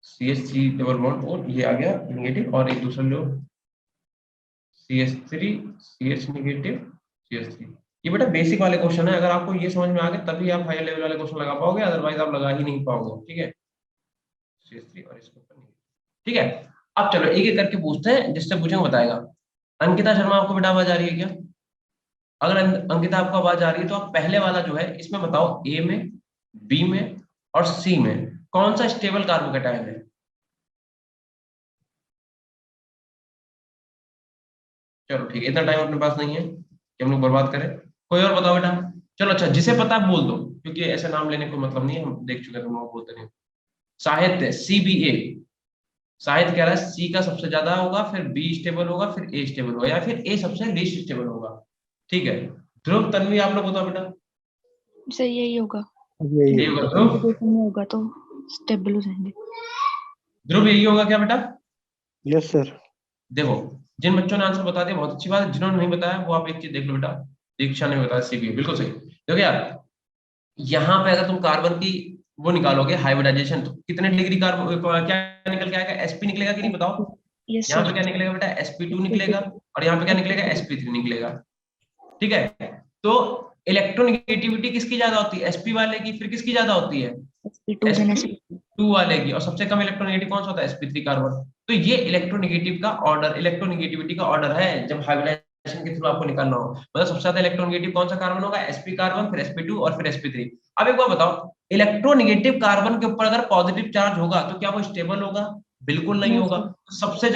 C H C double bond और ये आ गया निगेटिव, और एक दूसरा लो C H three C H negative C H three. ये बेटा बेसिक वाले क्वेश्चन है, अगर आपको ये समझ में आ गए तभी आप हायर लेवल वाले क्वेश्चन लगा पाओगे, अदरवाइज आप लगा ही नहीं पाओगे। ठीक है, सी एच थ्री और इसके ऊपर निगेटिव। ठीक है, अब चलो एक एक करके पूछते हैं, जिससे पूछेंगे बताएगा। अंकिता शर्मा, आपको बेटा आवाज आ रही है क्या? अगर अंकिता आपको आवाज आ रही है तो आप पहले वाला जो है इसमें बताओ, ए में, बी में और सी में कौन सा स्टेबल कार्बोकेटायन है? चलो ठीक है, इतना टाइम अपने पास नहीं है कि हम लोग बर्बाद करें। कोई और बताओ बेटा। चलो अच्छा, जिसे पता है बोल दो, क्योंकि ऐसे नाम लेने को मतलब नहीं है, हम देख चुके हैं तुम लोग बोलते नहीं। साहित्य CBA, साहित्य कह रहा है सी का सबसे ज्यादा होगा, फिर बी स्टेबल होगा, फिर ए स्टेबल होगा, या फिर ए सबसे लीस्ट स्टेबल होगा। ठीक है, ध्रुव तन्वी आप लोग बताओ बेटा। सर यही होगा, यही यही होगा। होगा ध्रुव। कंपटीशन में होगा तो स्टेबल हो जाएंगे। ध्रुव यही होगा क्या बेटा? Yes sir. देखो, जिन बच्चों ने आंसर बता दिया बहुत अच्छी बात है, जिन्होंने नहीं बताया वो आप एक चीज देख लो बेटा, दीक्षा ने बताया CBA, बिल्कुल सही। देखो यार, यहाँ पे अगर तुम कार्बन की वो निकालोगे हाइब्रिडाइजेशन, तो कितने डिग्री कार्बन क्या निकल के आएगा? sp निकलेगा कि नहीं बताओ? यस यहाँ पे सर। क्या निकलेगा बेटा? sp2 निकलेगा, और यहाँ पे क्या निकलेगा? sp3 निकलेगा। ठीक है, तो इलेक्ट्रोनेगेटिविटी किसकी ज्यादा होती है? sp वाले की। फिर किसकी ज्यादा होती है? sp2 देन sp2 वाले की। और सबसे कम इलेक्ट्रोनेगेटिव कौन सा होता है? sp3 carbon. तो ये इलेक्ट्रोनेगेटिव का ऑर्डर, इलेक्ट्रोनेगेटिविटी का ऑर्डर है जब हाइब्रिडाइजेशन के थ्रू आपको निकालना हो। मतलब सबसे ज्यादा इलेक्ट्रोनेगेटिव कौन सा कार्बन होगा? sp कार्बन, फिर sp2 और फिर sp3। अब एक बात बताओ, इलेक्ट्रोनेगेटिव कार्बन के ऊपर अगर पॉजिटिव चार्ज होगा तो क्या वो स्टेबल होगा? बिल्कुल नहीं होगा। सबसे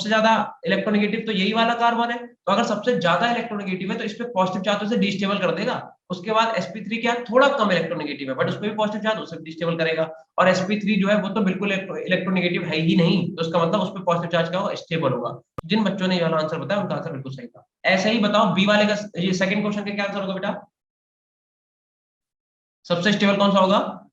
ज्यादा इलेक्ट्रोनेगेटिव तो यही वाला कार्बन है, तो अगर सबसे ज्यादा इलेक्ट्रोनेगेटिव है तो इस पे पॉजिटिव चार्ज उसे डिस्टेबल कर देगा। उसके बाद sp3 क्या, थोड़ा कम इलेक्ट्रोनेगेटिव है बट उसमें भी पॉजिटिव चार्ज, उसे डिस्टेबल करेगा। और sp3 जो है वो तो बिल्कुल इलेक्ट्रोनेगेटिव है ही नहीं, तो उसका मतलब उस पर पॉजिटिव चार्ज क्या होगा? स्टेबल होगा। जिन बच्चों ने ये वाला आंसर बताया उनका आंसर बिल्कुल सही था। ऐसे ही बताओ बी वाले का, ये सेकंड क्वेश्चन का क्या आंसर होगा बेटा? सबसे स्टेबल कौन सा होगा?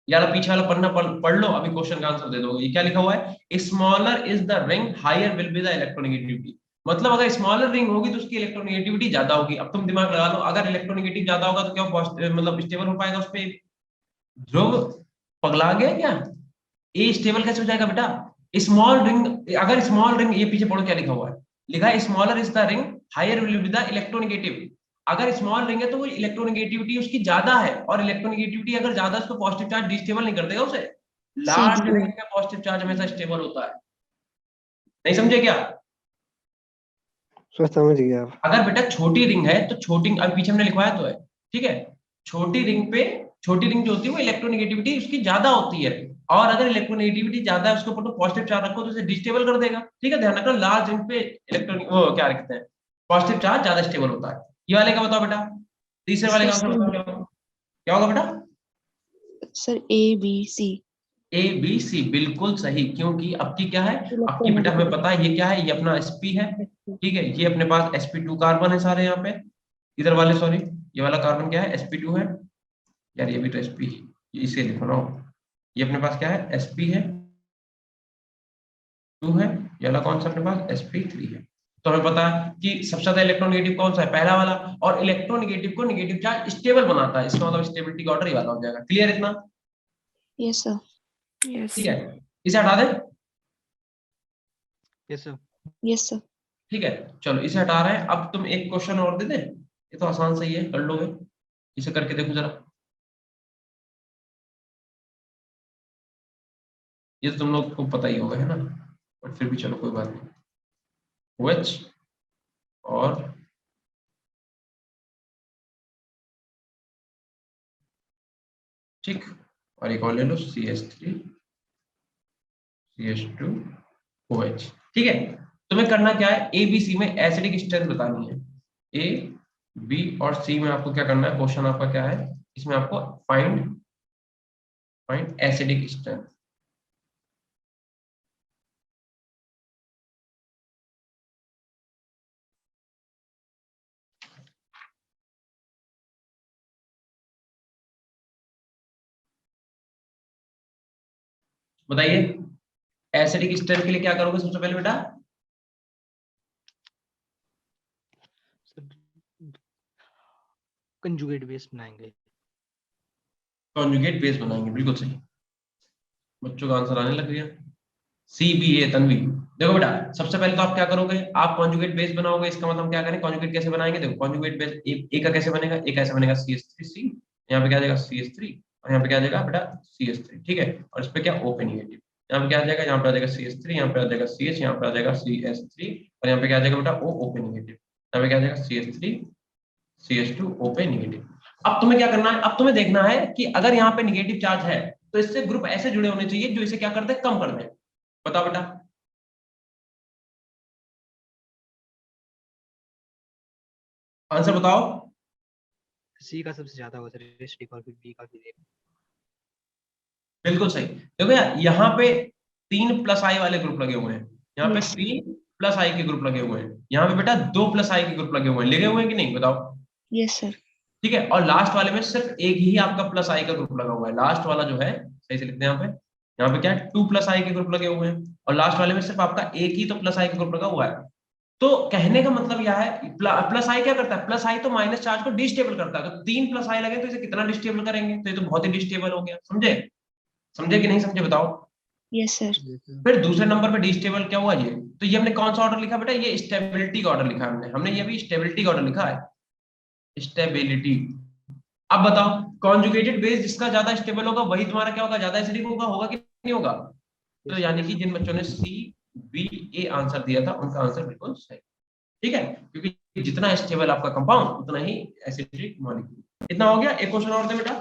यार पीछे वाला पन्ना पढ़ लो, अभी क्वेश्चन का आंसर दे दो। ये क्या लिखा हुआ है? Smaller is the ring higher will be the electronegativity. मतलब अगर स्मॉलर रिंग होगी तो उसकी इलेक्ट्रोनेगेटिविटी ज्यादा होगी। अब तुम दिमाग लगा लो, अगर इलेक्ट्रोनेगेटिव ज्यादा होगा तो क्या मतलब स्टेबल हो पाएगा उस पे? ध्रुव पगला गया क्या? ए स्टेबल कैसे हो जाएगा बेटा? स्मॉल रिंग, अगर स्मॉल रिंग, ये पीछे पढ़ो क्या लिखा हुआ है। लिखा है smaller is the ring higher will be the electronegative. अगर स्मॉल रिंग है तो वो इलेक्ट्रोनेगेटिविटी उसकी ज्यादा है, और इलेक्ट्रोनेगेटिविटी अगर ज्यादा है उसको पॉजिटिव चार्ज डिस्टेबल नहीं कर देगा उसे। लार्ज रिंग में पॉजिटिव चार्ज हमेशा स्टेबल होता है। नहीं समझे क्या? सर समझ गया आप। अगर बेटा छोटी रिंग है तो छोटी, अब पीछे हमने लिखवाया तो है, ठीक है, छोटी रिंग पे, छोटी रिंग जो होती है वो इलेक्ट्रोनेगेटिविटी उसकी ज्यादा होती है, और अगर इलेक्ट्रोनेगेटिविटी ज्यादा है उसके ऊपर तो पॉजिटिव चार्ज रखो तो उसे डिस्टेबल कर देगा। ठीक है, ध्यान रखना, लार्ज रिंग पे इलेक्ट्रॉनिक वो क्या रखते हैं, पॉजिटिव चार्ज ज्यादा स्टेबल होता है। ये वाले का बताओ बेटा, तीसरे वाले का आंसर बताओ क्या होगा? क्या होगा बेटा? Sir ABC। ABC बिल्कुल सही, क्योंकि अब की क्या है, अब की बेटा हमें पता है ये क्या है, ये अपना sp है। ठीक है, ये अपने पास sp2 कार्बन है सारे यहाँ पे, इधर वाले सॉरी, ये वाला कार्बन क्या है? sp2 है। यार ये भी तो sp है, ये इसे लिखो ना, ये अपने पास क्या है? sp है, 2 है, ये वाला कौन सा अपने पास? sp3 है। तो हमें पता है कि सबसे ज्यादा इलेक्ट्रोनेगेटिव कौन सा है? पहला वाला। और इलेक्ट्रोनेगेटिव को नेगेटिव चार्ज स्टेबल बनाता है, इसका मतलब स्टेबिलिटी का ऑर्डर ये वाला हो जाएगा। क्लियर इतना? Yes sir. ठीक है, इसे हटा दें। Yes sir. Yes sir. ठीक है, चलो इसे हटा रहे हैं। अब तुम एक क्वेश्चन और दे दे, ये तो आसान सही है, कर लोगे। इसे करके देखो जरा, ये तो तुम लोग को पता ही होगा है ना, बट फिर भी चलो कोई बात नहीं। OH और ठीक, और एक और ले लो CH3 CH2 OH। ठीक है, तुम्हें करना क्या है, ABC में एसिडिक स्ट्रेंथ बतानी है। A B और C में आपको क्या करना है, क्वेश्चन आपका क्या है इसमें, आपको फाइंड एसिडिक स्ट्रेंथ। बताइए, एसिडिक स्ट्रेंथ के लिए क्या करोगे सबसे पहले बेटा? कंजुगेट बेस बनाएंगे। कॉन्जुगेट बेस बनाएंगे, बिल्कुल सही। बच्चों का आंसर आने लग गया। CBA तन्वी, देखो बेटा, सबसे पहले तो आप क्या करोगे, आप कॉन्जुगेट बेस बनाओगे। इसका मतलब हम क्या करें, कॉन्जुगेट कैसे बनाएंगे? देखो कॉन्जुगेट बेस ए का कैसे बनेगा, एक ऐसे बनेगा CH3C, यहाँ पे क्या आ जाएगा CH3, और यहाँ पे क्या आ जाएगा बेटा CH3। ठीक है, और इस पे क्या O पे नेगेटिव, यहाँ पे क्या आ जाएगा, यहाँ पे आ जाएगा CH3, यहाँ पे आ जाएगा CH, यहाँ पे आ जाएगा CH3, और यहाँ पे क्या आ जाएगा बेटा O पे नेगेटिव, यहाँ पे क्या आ जाएगा CH3 CH2 O पे नेगेटिव। अब तुम्हें क्या करना है, अब तुम्हें देखना है कि अगर यहाँ पे नेगेटिव चार्ज है तो इससे ग्रुप ऐसे जुड़े होने चाहिए जो इसे क्या कर दे, कम कर दे। बताओ बेटा, आंसर बताओ। सी का सबसे ज्यादा होगा सर एसिडिक और फिर बी का फिर A। बिल्कुल सही। देखो यार यहाँ पे 3 प्लस आई वाले ग्रुप लगे हुए हैं, यहाँ पे Yes. 3 प्लस आई के ग्रुप लगे हुए हैं, यहाँ पे बेटा 2 प्लस आई के ग्रुप लगे हुए हैं, लगे हुए हैं कि नहीं बताओ। Yes, sir. ठीक है, और लास्ट वाले में सिर्फ एक ही आपका प्लस आई का ग्रुप लगा हुआ है, लास्ट वाला जो है, सही से लिखते हैं यहाँ पे क्या है, 2 प्लस आई के ग्रुप लगे हुए हैं, और लास्ट वाले में सिर्फ आपका एक ही तो प्लस आई का ग्रुप लगा हुआ है। तो कहने का मतलब यह है, प्लस आई क्या करता है, प्लस आई तो माइनस चार्ज को डिस्टेबल करता है, तो 3 प्लस आई लगे तो इसे कितना डिस्टेबल करेंगे, तो ये तो बहुत ही डिस्टेबल हो गया, समझे, समझे कि नहीं समझे बताओ। Yes, sir. फिर दूसरे नंबर पे डिस्टेबल क्या हुआ ये, तो ये हमने कौन सा ऑर्डर लिखा बेटा, ये स्टेबिलिटी का ऑर्डर लिखा है हमने ये भी स्टेबिलिटी का ऑर्डर लिखा है, स्टेबिलिटी। अब बताओ, कॉन्जुगेटेड बेस जिसका ज्यादा स्टेबल होगा वही तुम्हारा क्या होगा, ज्यादा एसिडिक होगा, होगा कि नहीं होगा। तो यानी कि जिन बच्चों ने सी बी ए आंसर दिया था उनका आंसर बिल्कुल सही, ठीक है, क्योंकि जितना स्टेबल आपका कंपाउंड उतना ही एसिडिक मॉलिक्यूल। इतना हो गया, एक क्वेश्चन और दे बेटा।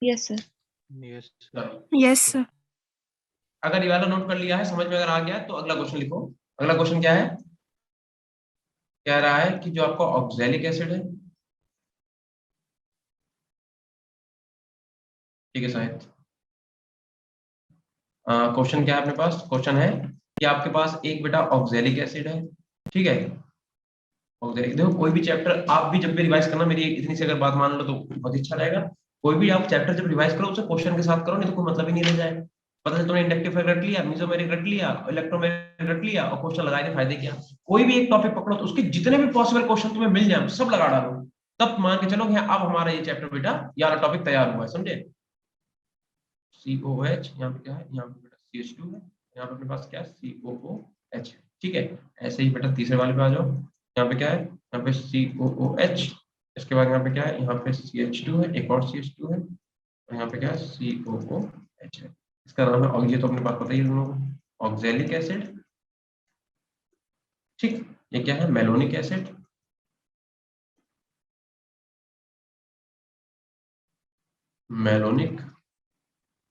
Yes, sir. Yes. चलो, यस सर। अगर ये वाला नोट कर लिया है, समझ में अगर आ गया तो अगला क्वेश्चन लिखो। अगला क्वेश्चन क्या है, कह रहा है कि जो आपका ऑक्सैलिक एसिड है, ठीक है शायद, क्वेश्चन क्या है अपने पास, क्वेश्चन है कि आपके पास एक बेटा ऑक्सैलिक एसिड है, ठीक है, ऑक्सैलिक, देखो कोई भी चैप्टर आप भी जब भी रिवाइज करना, मेरी इतनी सी अगर बात मान लो तो बहुत अच्छा रहेगा। कोई भी आप चैप्टर जब रिवाइज करो उसे क्वेश्चन के साथ करो, नहीं तो कोई मतलब ही नहीं रह जाएगा। पता चला तुमने इंडक्टिव रट लिया, मेसोमेरिक रट लिया, इलेक्ट्रोमेरिक रट लिया, और क्वेश्चन लगाने फायदे क्या। कोई भी एक टॉपिक पकड़ो तो उसके जितने भी पॉसिबल क्वेश्चन तुम्हें मिल जाए सब लगा डालो, तब मान के चलो कि अब हमारा ये चैप्टर बेटा ये वाला टॉपिक तैयार हुआ है, समझे। COOH, यहाँ पे क्या है, यहाँ पे बेटा CH2 है, यहाँ पे अपने पास क्या है COOH है, ठीक है। ऐसे ही बेटा तीसरे वाले पे आ जाओ, यहाँ पे क्या है, यहाँ पे COOH, इसके बाद यहाँ पे क्या है, यहाँ पे CH2 है, एक और CH2 है, और यहाँ पे क्या है COOH है। इसका नाम है, और ये तो अपने पास पता ही है तुम लोगों को, ऑक्सैलिक एसिड, ठीक। ये क्या है, मेलोनिक एसिड, मेलोनिक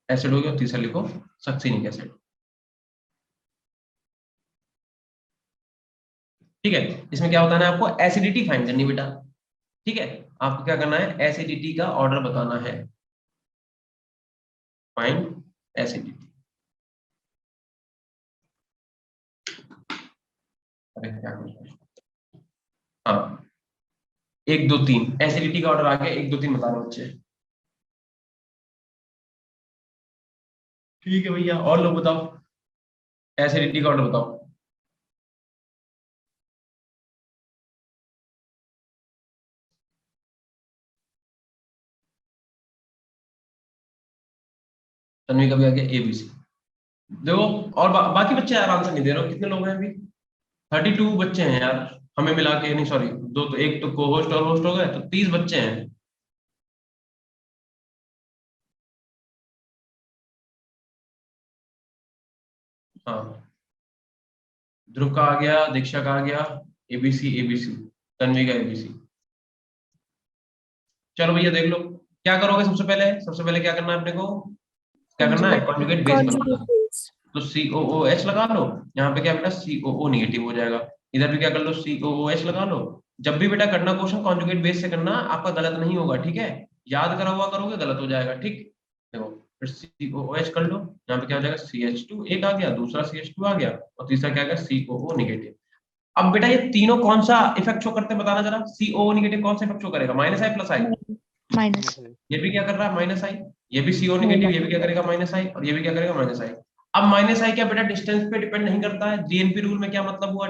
एसिड हो गया, और तीसरा लिखो सक्सिनिक एसिड, ठीक है। इसमें क्या होता है ना, आपको एसिडिटी फाइंड करनी बेटा, ठीक है, आपको क्या करना है, एसिडिटी का ऑर्डर बताना है, फाइंड एसिडिटी। अरे क्या कर रहे हैं? हाँ, 1 2 3 एसिडिटी का ऑर्डर आ गया, 1 2 3 बता रहे बच्चे, ठीक है भैया। और लोग बताओ, एसिडिटी का ऑर्डर बताओ। तन्वी का भी आ गया ABC। देखो, और बाकी बच्चे यार आंसर नहीं दे रहे हो, कितने लोग हैं अभी, 32 बच्चे हैं यार, हमें मिला के, नहीं सॉरी, दो तो, एक तो को होस्ट और होस्ट हो गए, तो 30 बच्चे हैं। हाँ, ध्रुव का आ गया, दीक्षा का आ गया, ABC, तन्वी का ABC। चलो भैया देख लो, क्या करोगे सबसे पहले क्या करना है अपने को, क्या करना है, कॉन्जुगेट बेस बनाना है। तो COOH लगा लो, यहाँ पे क्या बेटा COO नेगेटिव हो जाएगा, इधर भी क्या कर लो COOH लगा लो। जब भी बेटा करना क्वेश्चन कॉन्जुगेट बेस से करना, आपका गलत नहीं होगा, ठीक है, याद करा हुआ करोगे गलत हो जाएगा, ठीक। देखो, फिर COOH कर लो, यहाँ पे क्या हो जाएगा CH2 एक आ गया, दूसरा CH2 आ गया, और तीसरा क्या आ गया COO नेगेटिव। अब बेटा ये तीनों कौन सा इफेक्ट शो करते हैं बताना जरा, COO नेगेटिव कौन सा इफेक्ट शो करेगा, माइनस आई प्लस आई, Minus. ये भी क्या कर रहा है माइनस आई, ये भी CO नेगेटिव, ये भी क्या करेगा माइनस आई, और ये भी क्या करेगा माइनस आई। अब माइनस आई क्या बेटा डिस्टेंस पे डिपेंड नहीं करता है, GNP रूल में क्या मतलब हुआ,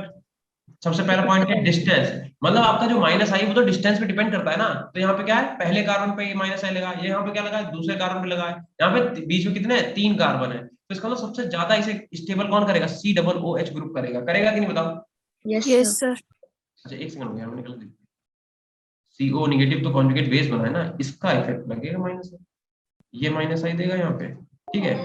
सबसे पहला पॉइंट क्या है, डिस्टेंस, मतलब आपका जो माइनस आई वो तो डिस्टेंस पे डिपेंड करता है ना, तो यहाँ पे क्या है, पहले कार्बन पे ये माइनस आई लगा, ये यहाँ पे क्या लगा है, दूसरे कार्बन पे लगा है, यहाँ पे बीच में कितने हैं, 3 कार्बन है, तो इसका मतलब सबसे ज्यादा इसे स्टेबल कौन करेगा, COOH ग्रुप करेगा, करेगा कि नहीं बताओ। Yes, yes sir. सर। अच्छा एक सेकंड हो गया, मैंने गलत लिखा, CO नेगेटिव तो कॉन्जुगेट बेस बना है ना, इसका इफेक्ट लगेगा माइनस आई, ये माइनस आई देगा यहाँ पे, ठीक है,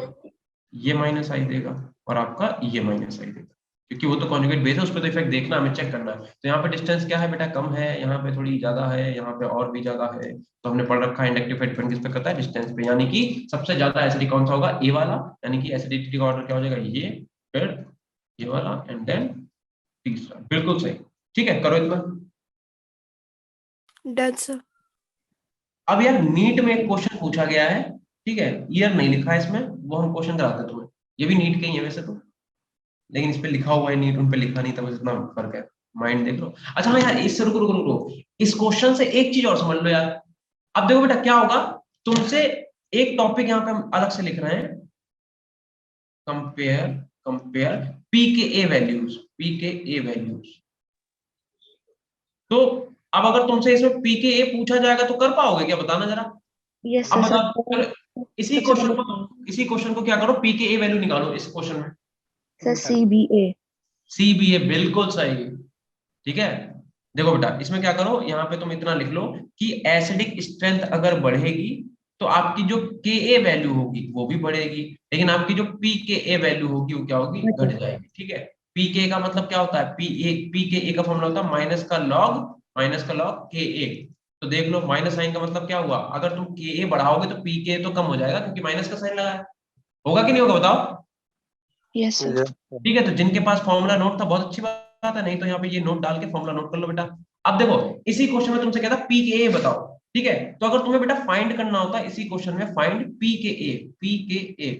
ये माइनस आई देगा, और आपका ये माइनस आई देगा, क्योंकि वो तो कॉन्जुगेट बेस है, उस पर तो इफेक्ट देखना हमें, चेक करना है। तो यहाँ पे डिस्टेंस क्या है बेटा, कम है, यहाँ पे थोड़ी ज्यादा है, यहाँ पे और भी ज्यादा है, तो हमने पढ़ रखा है इंडक्टिव डिपेंड किस पे करता है, डिस्टेंस पे, यानी कि सबसे ज्यादा एसिडिक कौन सा होगा, ए वाला, यानी कि एसिडिटी का ऑर्डर क्या हो जाएगा, ये, फिर ये वाला, एंड देन तीसरा, बिल्कुल सही, ठीक है, करो इतना। Done sir. अब यार नीट में एक क्वेश्चन पूछा गया है, ठीक है, ईयर नहीं लिखा है इसमें, वो हम क्वेश्चन कराते तुम्हें, ये भी नीट के ही है वैसे तो, लेकिन इस पे लिखा हुआ है नीट, उन पे लिखा नहीं था, बस इतना फर्क है। माइंड देख लो। अच्छा हाँ यार, इससे रुको रुको रुको, इस क्वेश्चन से एक चीज और समझ लो यार। अब देखो बेटा क्या होगा, तुमसे एक टॉपिक यहाँ पे हम अलग से लिख रहे हैं, कंपेयर कंपेयर पी के ए वैल्यूज, पी के ए वैल्यूज। तो अब अगर तुमसे इसमें पी के ए पूछा जाएगा तो कर पाओगे क्या, बताना जरा। यस अब सर। बताओ, चलो इसी क्वेश्चन को क्या करो, पी के ए वैल्यू निकालो इस क्वेश्चन में। Sir CBA। CBA बिल्कुल सही, ठीक है। देखो बेटा इसमें क्या करो, यहाँ पे तुम इतना लिख लो कि एसिडिक स्ट्रेंथ अगर बढ़ेगी तो आपकी जो के वैल्यू होगी वो भी बढ़ेगी, लेकिन आपकी जो पी वैल्यू होगी वो क्या होगी, घट जाएगी, ठीक है। पी का मतलब क्या होता है, पी का फॉर्मूला होता है माइनस का लॉग के। तो देख लो माइनस साइन का मतलब क्या हुआ, अगर तुम के बढ़ाओगे तो पी तो कम हो जाएगा, क्योंकि माइनस का साइन लगा है। होगा कि नहीं होगा बताओ। Yes sir. Yes, sir. ठीक है, तो जिनके पास फॉर्मूला नोट था बहुत अच्छी बात है, नहीं तो यहाँ पे ये नोट डाल के फॉर्मूला नोट कर लो बेटा। अब देखो इसी क्वेश्चन में तुमसे कहता पी के ए बताओ, ठीक है, तो अगर तुम्हें बेटा फाइंड करना होता है इसी क्वेश्चन में फाइंड पी के ए,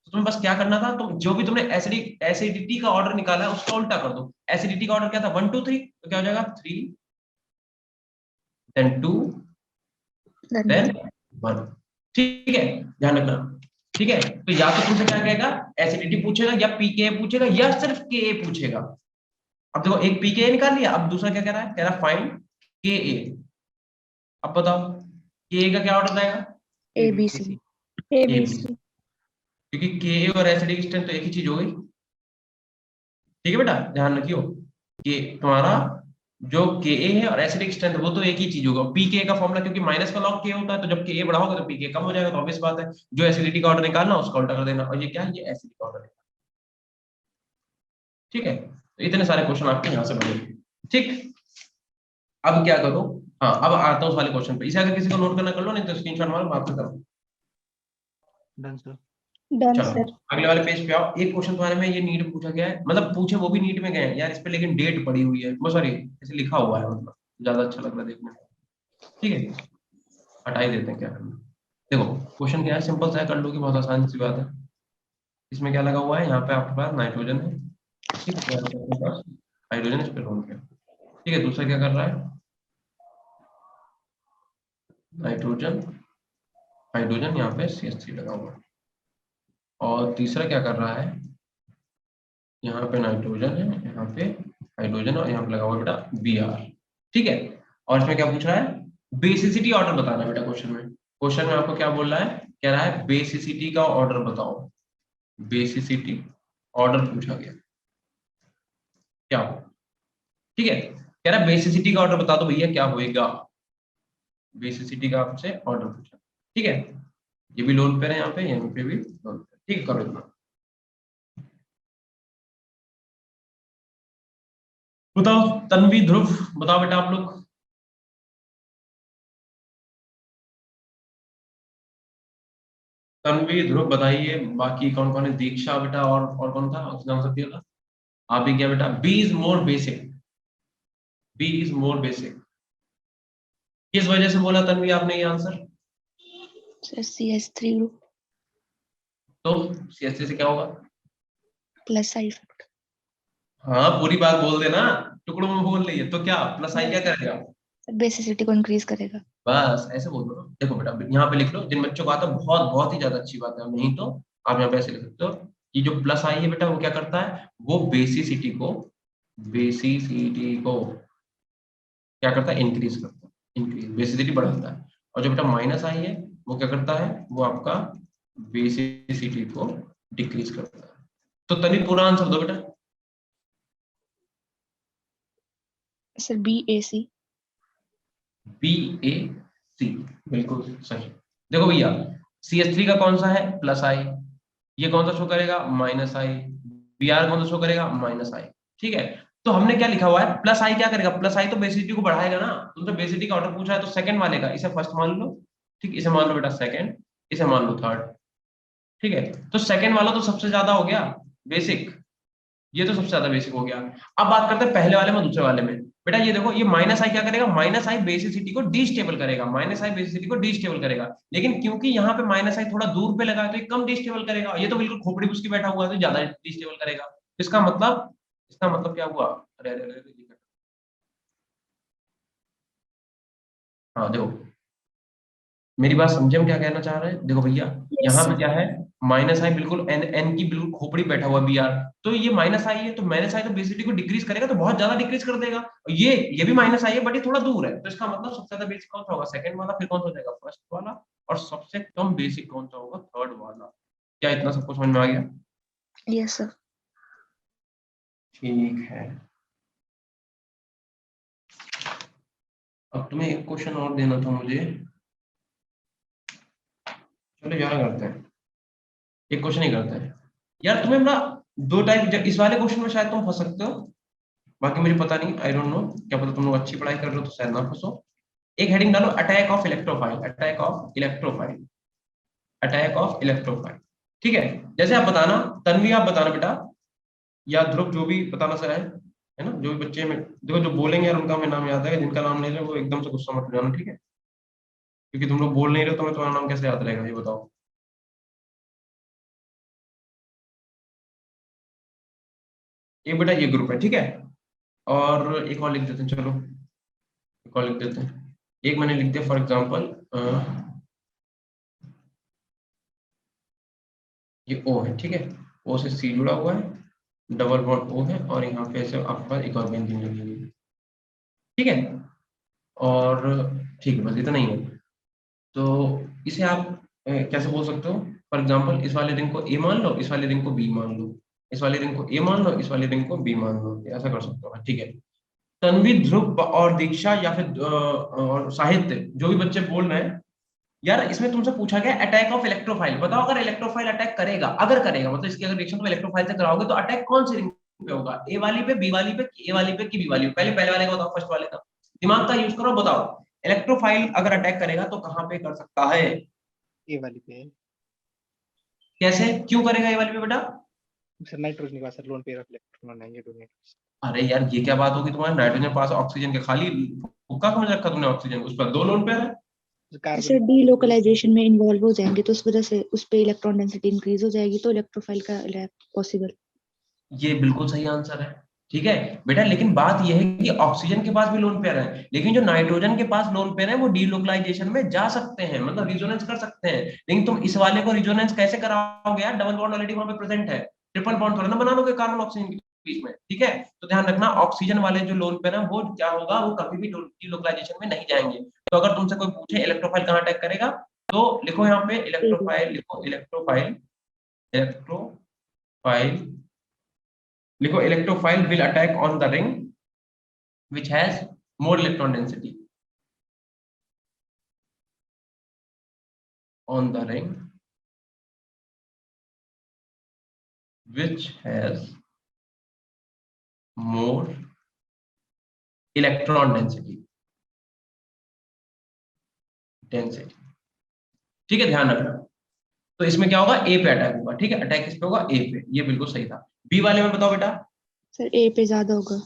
तो तुम्हें बस क्या करना था, तो जो भी तुमने एसिडिटी का ऑर्डर निकाला है उसका उल्टा कर दो। एसिडिटी का ऑर्डर क्या था, 1 2 3, तो क्या हो जाएगा 3 then 2 then 1, ठीक है, ध्यान रखना। ठीक है, तो या तो तुमसे क्या कहेगा, एसिडिटी पूछेगा, या पीके पूछेगा, या सिर्फ के पूछेगा। अब देखो एक पीके निकाल लिया, अब दूसरा क्या कह रहा है, कह रहा है फाइंड के। अब बताओ के का क्या ऑर्डर आएगा, ABC। ABC, क्योंकि के और एसिडिक स्ट्रेंथ तो एक ही चीज हो गई। ठीक है बेटा, ध्यान रखियो कि तुम्हारा जो के है और एसिडिक स्ट्रेंथ वो तो एक ही चीज होगा। पीके का फॉर्मूला क्योंकि माइनस का लॉग के होता है, तो जब के बढ़ाओगे तो पीके कम हो जाएगा, तो ऑब्वियस बात है जो एसिडिटी का ऑर्डर निकालना उसका उल्टा कर देना, और ये क्या है, ये एसिडिक ऑर्डर है। ठीक है, तो इतने सारे क्वेश्चन आपके यहाँ से बनेंगे। ठीक, अब क्या करो, हाँ अब आता हूँ उस वाले क्वेश्चन पे, इसे अगर किसी को नोट करना कर लो, नहीं तो स्क्रीनशॉट मारो, बात करो। Done sir. डन चलो सर। अगले वाले पेज पे आओ। एक क्वेश्चन तुम्हारे में ये नीट पूछा गया है, मतलब पूछे वो भी नीट में गए हैं यार, इस पे लेकिन डेट पड़ी हुई है, वो सॉरी ऐसे लिखा हुआ है, मतलब ज्यादा अच्छा लग रहा है देखने में। ठीक है, हटा ही देते हैं, क्या करना। देखो क्वेश्चन क्या है, सिंपल सा है, कर लो कि बहुत आसान सी बात है। इसमें क्या लगा हुआ है, यहाँ पे आपके पास नाइट्रोजन है, ठीक है, यहाँ पे आपके पास हाइड्रोजन, इस पे लोन किया, ठीक है। दूसरा क्या कर रहा है, नाइट्रोजन हाइड्रोजन, यहाँ पे CH3 लगा हुआ है। और तीसरा क्या कर रहा है, यहाँ पे नाइट्रोजन है, यहाँ पे हाइड्रोजन, और यहाँ पे लगा हुआ है बेटा Br, ठीक है। और इसमें क्या पूछ रहा है, बेसिसिटी ऑर्डर बताना है बेटा। क्वेश्चन में आपको क्या बोल रहा है, कह रहा है बेसिसिटी का ऑर्डर बताओ, बेसिसिटी ऑर्डर पूछा गया क्या हो, ठीक है। कह रहा है बेसिसिटी का ऑर्डर बता दो भैया, क्या होएगा, बेसिसिटी का आपसे ऑर्डर पूछा, ठीक है। ये भी लोन पे है, यहाँ पे यहाँ पे भी लोन पे, ठीक, करो इतना। बताओ तन्वी ध्रुव, बताओ बेटा आप लोग। तन्वी ध्रुव बताइए, बाकी कौन कौन है, दीक्षा बेटा, और कौन था, उसका नाम सब दिया था, आप ही क्या बेटा, B is more basic, B is more basic, किस वजह से बोला तन्वी आपने ये आंसर, सर CH3 ग्रुप तो CH3 से क्या होगा, प्लस आई इफेक्ट। हाँ पूरी बात बोल देना, टुकड़ों में बोल रही है, तो क्या प्लस आई क्या करेगा, बेसिसिटी को इंक्रीज करेगा। बस ऐसे बोल दो। देखो बेटा यहाँ पे लिख लो, जिन बच्चों को आता है बहुत बहुत ही ज्यादा अच्छी बात है, नहीं तो आप यहाँ पे ऐसे लिख सकते हो कि जो प्लस आई है बेटा वो क्या करता है, वो बेसिसिटी को क्या करता है, इंक्रीज करता है, इंक्रीज बेसिसिटी बढ़ाता है। और जो बेटा माइनस आई है वो क्या करता है, वो आपका बेसिसिटी को डिक्रीज करता है। तो तभी पूरा आंसर दो बेटा। Sir BAC। BAC बिल्कुल सही। देखो भैया CH3 का कौन सा है, प्लस आई, ये कौन सा शो करेगा, माइनस आई, Br कौन सा शो करेगा, माइनस आई, ठीक है। तो हमने क्या लिखा हुआ है, प्लस आई क्या करेगा, प्लस आई तो बेसिसिटी को बढ़ाएगा ना, तुमसे बेसिसिटी का ऑर्डर पूछा है, तो सेकंड वाले का, इसे फर्स्ट मान लो, ठीक, इसे मान लो बेटा सेकंड, इसे मान लो थर्ड, ठीक है। तो सेकंड वाला तो सबसे ज्यादा हो गया बेसिक, ये तो सबसे ज्यादा बेसिक हो गया। अब बात करते हैं पहले वाले में दूसरे वाले में। बेटा ये देखो, ये माइनस आई क्या करेगा, माइनस आई बेसिसिटी को डिस्टेबल करेगा, माइनस आई बेसिसिटी को डिस्टेबल करेगा। लेकिन क्योंकि यहाँ पे माइनस आई थोड़ा दूर पे लगा है तो ये कम डिस्टेबल करेगा, ये तो बिल्कुल खोपड़ी उसकी बैठा हुआ है तो ज्यादा डिस्टेबल करेगा। इसका मतलब क्या हुआ, अरे अरे अरे, हाँ देखो, मेरी बात समझे हम क्या कहना चाह रहे हैं। देखो भैया, यस यहाँ पे सर। क्या है, माइनस आई बिल्कुल एन एन की बिल्कुल खोपड़ी बैठा हुआ बी आर, तो ये माइनस आई है, तो माइनस आई तो बेसिसिटी को डिक्रीज करेगा, तो बहुत ज्यादा डिक्रीज कर देगा। और ये भी माइनस आई है बट ये थोड़ा दूर है, तो इसका मतलब सबसे ज्यादा बेसिक कौन सा होगा, सेकंड वाला, फिर कौन सा हो जाएगा, फर्स्ट वाला, और सबसे कम बेसिक कौन सा होगा, थर्ड वाला। क्या इतना सब कुछ समझ में आ गया? Yes sir. ठीक है, अब तुम्हें एक क्वेश्चन और देना था मुझे, चलो यार करते हैं, एक क्वेश्चन ही करते हैं यार। तुम्हें ना दो टाइप, इस वाले क्वेश्चन में शायद तुम फंस सकते हो, बाकी मुझे पता नहीं, आई डोंट नो, क्या पता तुम लोग अच्छी पढ़ाई कर रहे हो तो शायद ना फंसो। एक हेडिंग डालो, attack of electrophile, attack of electrophile, attack of electrophile. ठीक है, जैसे आप बताना, तन्वी आप बताना बेटा, या ध्रुव, जो भी बताना सर है ना, जो भी बच्चे में देखो जो बोलेंगे यार उनका हमें नाम याद है, जिनका नाम नहीं है वो एकदम से गुस्सा मत हो जाना, ठीक है, क्योंकि तुम लोग बोल नहीं रहे हो तो मैं तुम्हारा नाम कैसे याद रहेगा, ये बताओ। ये बेटा ये ग्रुप है, ठीक है, और एक और लिख देते हैं, चलो एक और लिख देते हैं, एक मैंने लिख दिया फॉर एग्जाम्पल, ये ओ है, ठीक है, ओ से सी जुड़ा हुआ है, डबल बॉन्ड ओ है, और यहाँ पे से आपके पास एक और बेंजीन लगी हुई है, ठीक है, और ठीक है, बस इतना ही है। तो इसे आप कैसे बोल सकते हो, फॉर एग्जाम्पल इस वाले रिंग को ए मान लो, इस वाले रिंग को बी मान लो, इस वाले रिंग को ए मान लो, इस वाले रिंग को बी मान लो, ऐसा कर सकते हो, ठीक है। तन्वी, ध्रुव और दीक्षा या फिर और साहित्य, जो भी बच्चे बोल रहे हैं यार, इसमें तुमसे पूछा गया अटैक ऑफ इलेक्ट्रोफाइल, बताओ अगर इलेक्ट्रोफाइल अटैक करेगा, अगर करेगा मतलब इसकी अगर रिएक्शन तुम इलेक्ट्रोफाइल से कराओगे तो अटैक कौन सी रिंग पे होगा, ए वाली पे, बी वाली पे, ए वाली पे कि बी वाली पे, पहले वाले का बताओ, फर्स्ट वाले का, दिमाग का यूज करो, बताओ इलेक्ट्रोफाइल अगर अटैक करेगा तो कहां पे कर सकता है, ए वाली पे है कैसे, क्यों करेगा ए वाली पे बेटा? सर, नाइट्रोजन के पास sir lone pair of electron है, ये दोनों। अरे यार ये क्या बात होगी, तुम्हारे नाइट्रोजन पास ऑक्सीजन के खाली हुक्का समझ रखा तुमने, ऑक्सीजन उस पर दो लोन पेयर है। सर जैसे कार्बन डीलोकलाइजेशन में इन्वॉल्व हो जाएंगे तो उस वजह से उस पे इलेक्ट्रॉन डेंसिटी इंक्रीज हो जाएगी, तो इलेक्ट्रोफाइल का पॉसिबल। ये बिल्कुल सही आंसर है, ठीक है बेटा, लेकिन बात यह है कि ऑक्सीजन के पास भी लोन पेयर है, लेकिन जो नाइट्रोजन के पास लोन पेयर है वो डीलोकलाइजेशन में जा सकते हैं, मतलब रिजोनेंस कर सकते हैं, लेकिन तुम इस वाले को रिजोनेंस कैसे कराओगे यार, डबल बॉन्ड ऑलरेडी वहां पे प्रेजेंट है, ट्रिपल बॉन्ड थोड़ा ना बना लोगे कार्बन ऑक्सीजन के बीच में, ठीक है। तो ध्यान रखना, ऑक्सीजन वाले जो लोन पेयर है वो क्या होगा, वो कभी भी डीलोकलाइजेशन में नहीं जाएंगे। तो अगर तुमसे कोई पूछे इलेक्ट्रोफाइल कहाँ अटैक करेगा, तो लिखो यहाँ पे इलेक्ट्रोफाइल, लिखो इलेक्ट्रोफाइल, इलेक्ट्रोफाइल, लिखो electrophile will attack on the ring which has more electron density, on the ring which has more electron density, ठीक है, ध्यान रखना। तो इसमें क्या होगा, ए पे अटैक होगा, ठीक है, अटैक किस पे होगा, ए पे, ये बिल्कुल सही था। बी वाले में बताओ बेटा। सर ए पे ज्यादा होगा।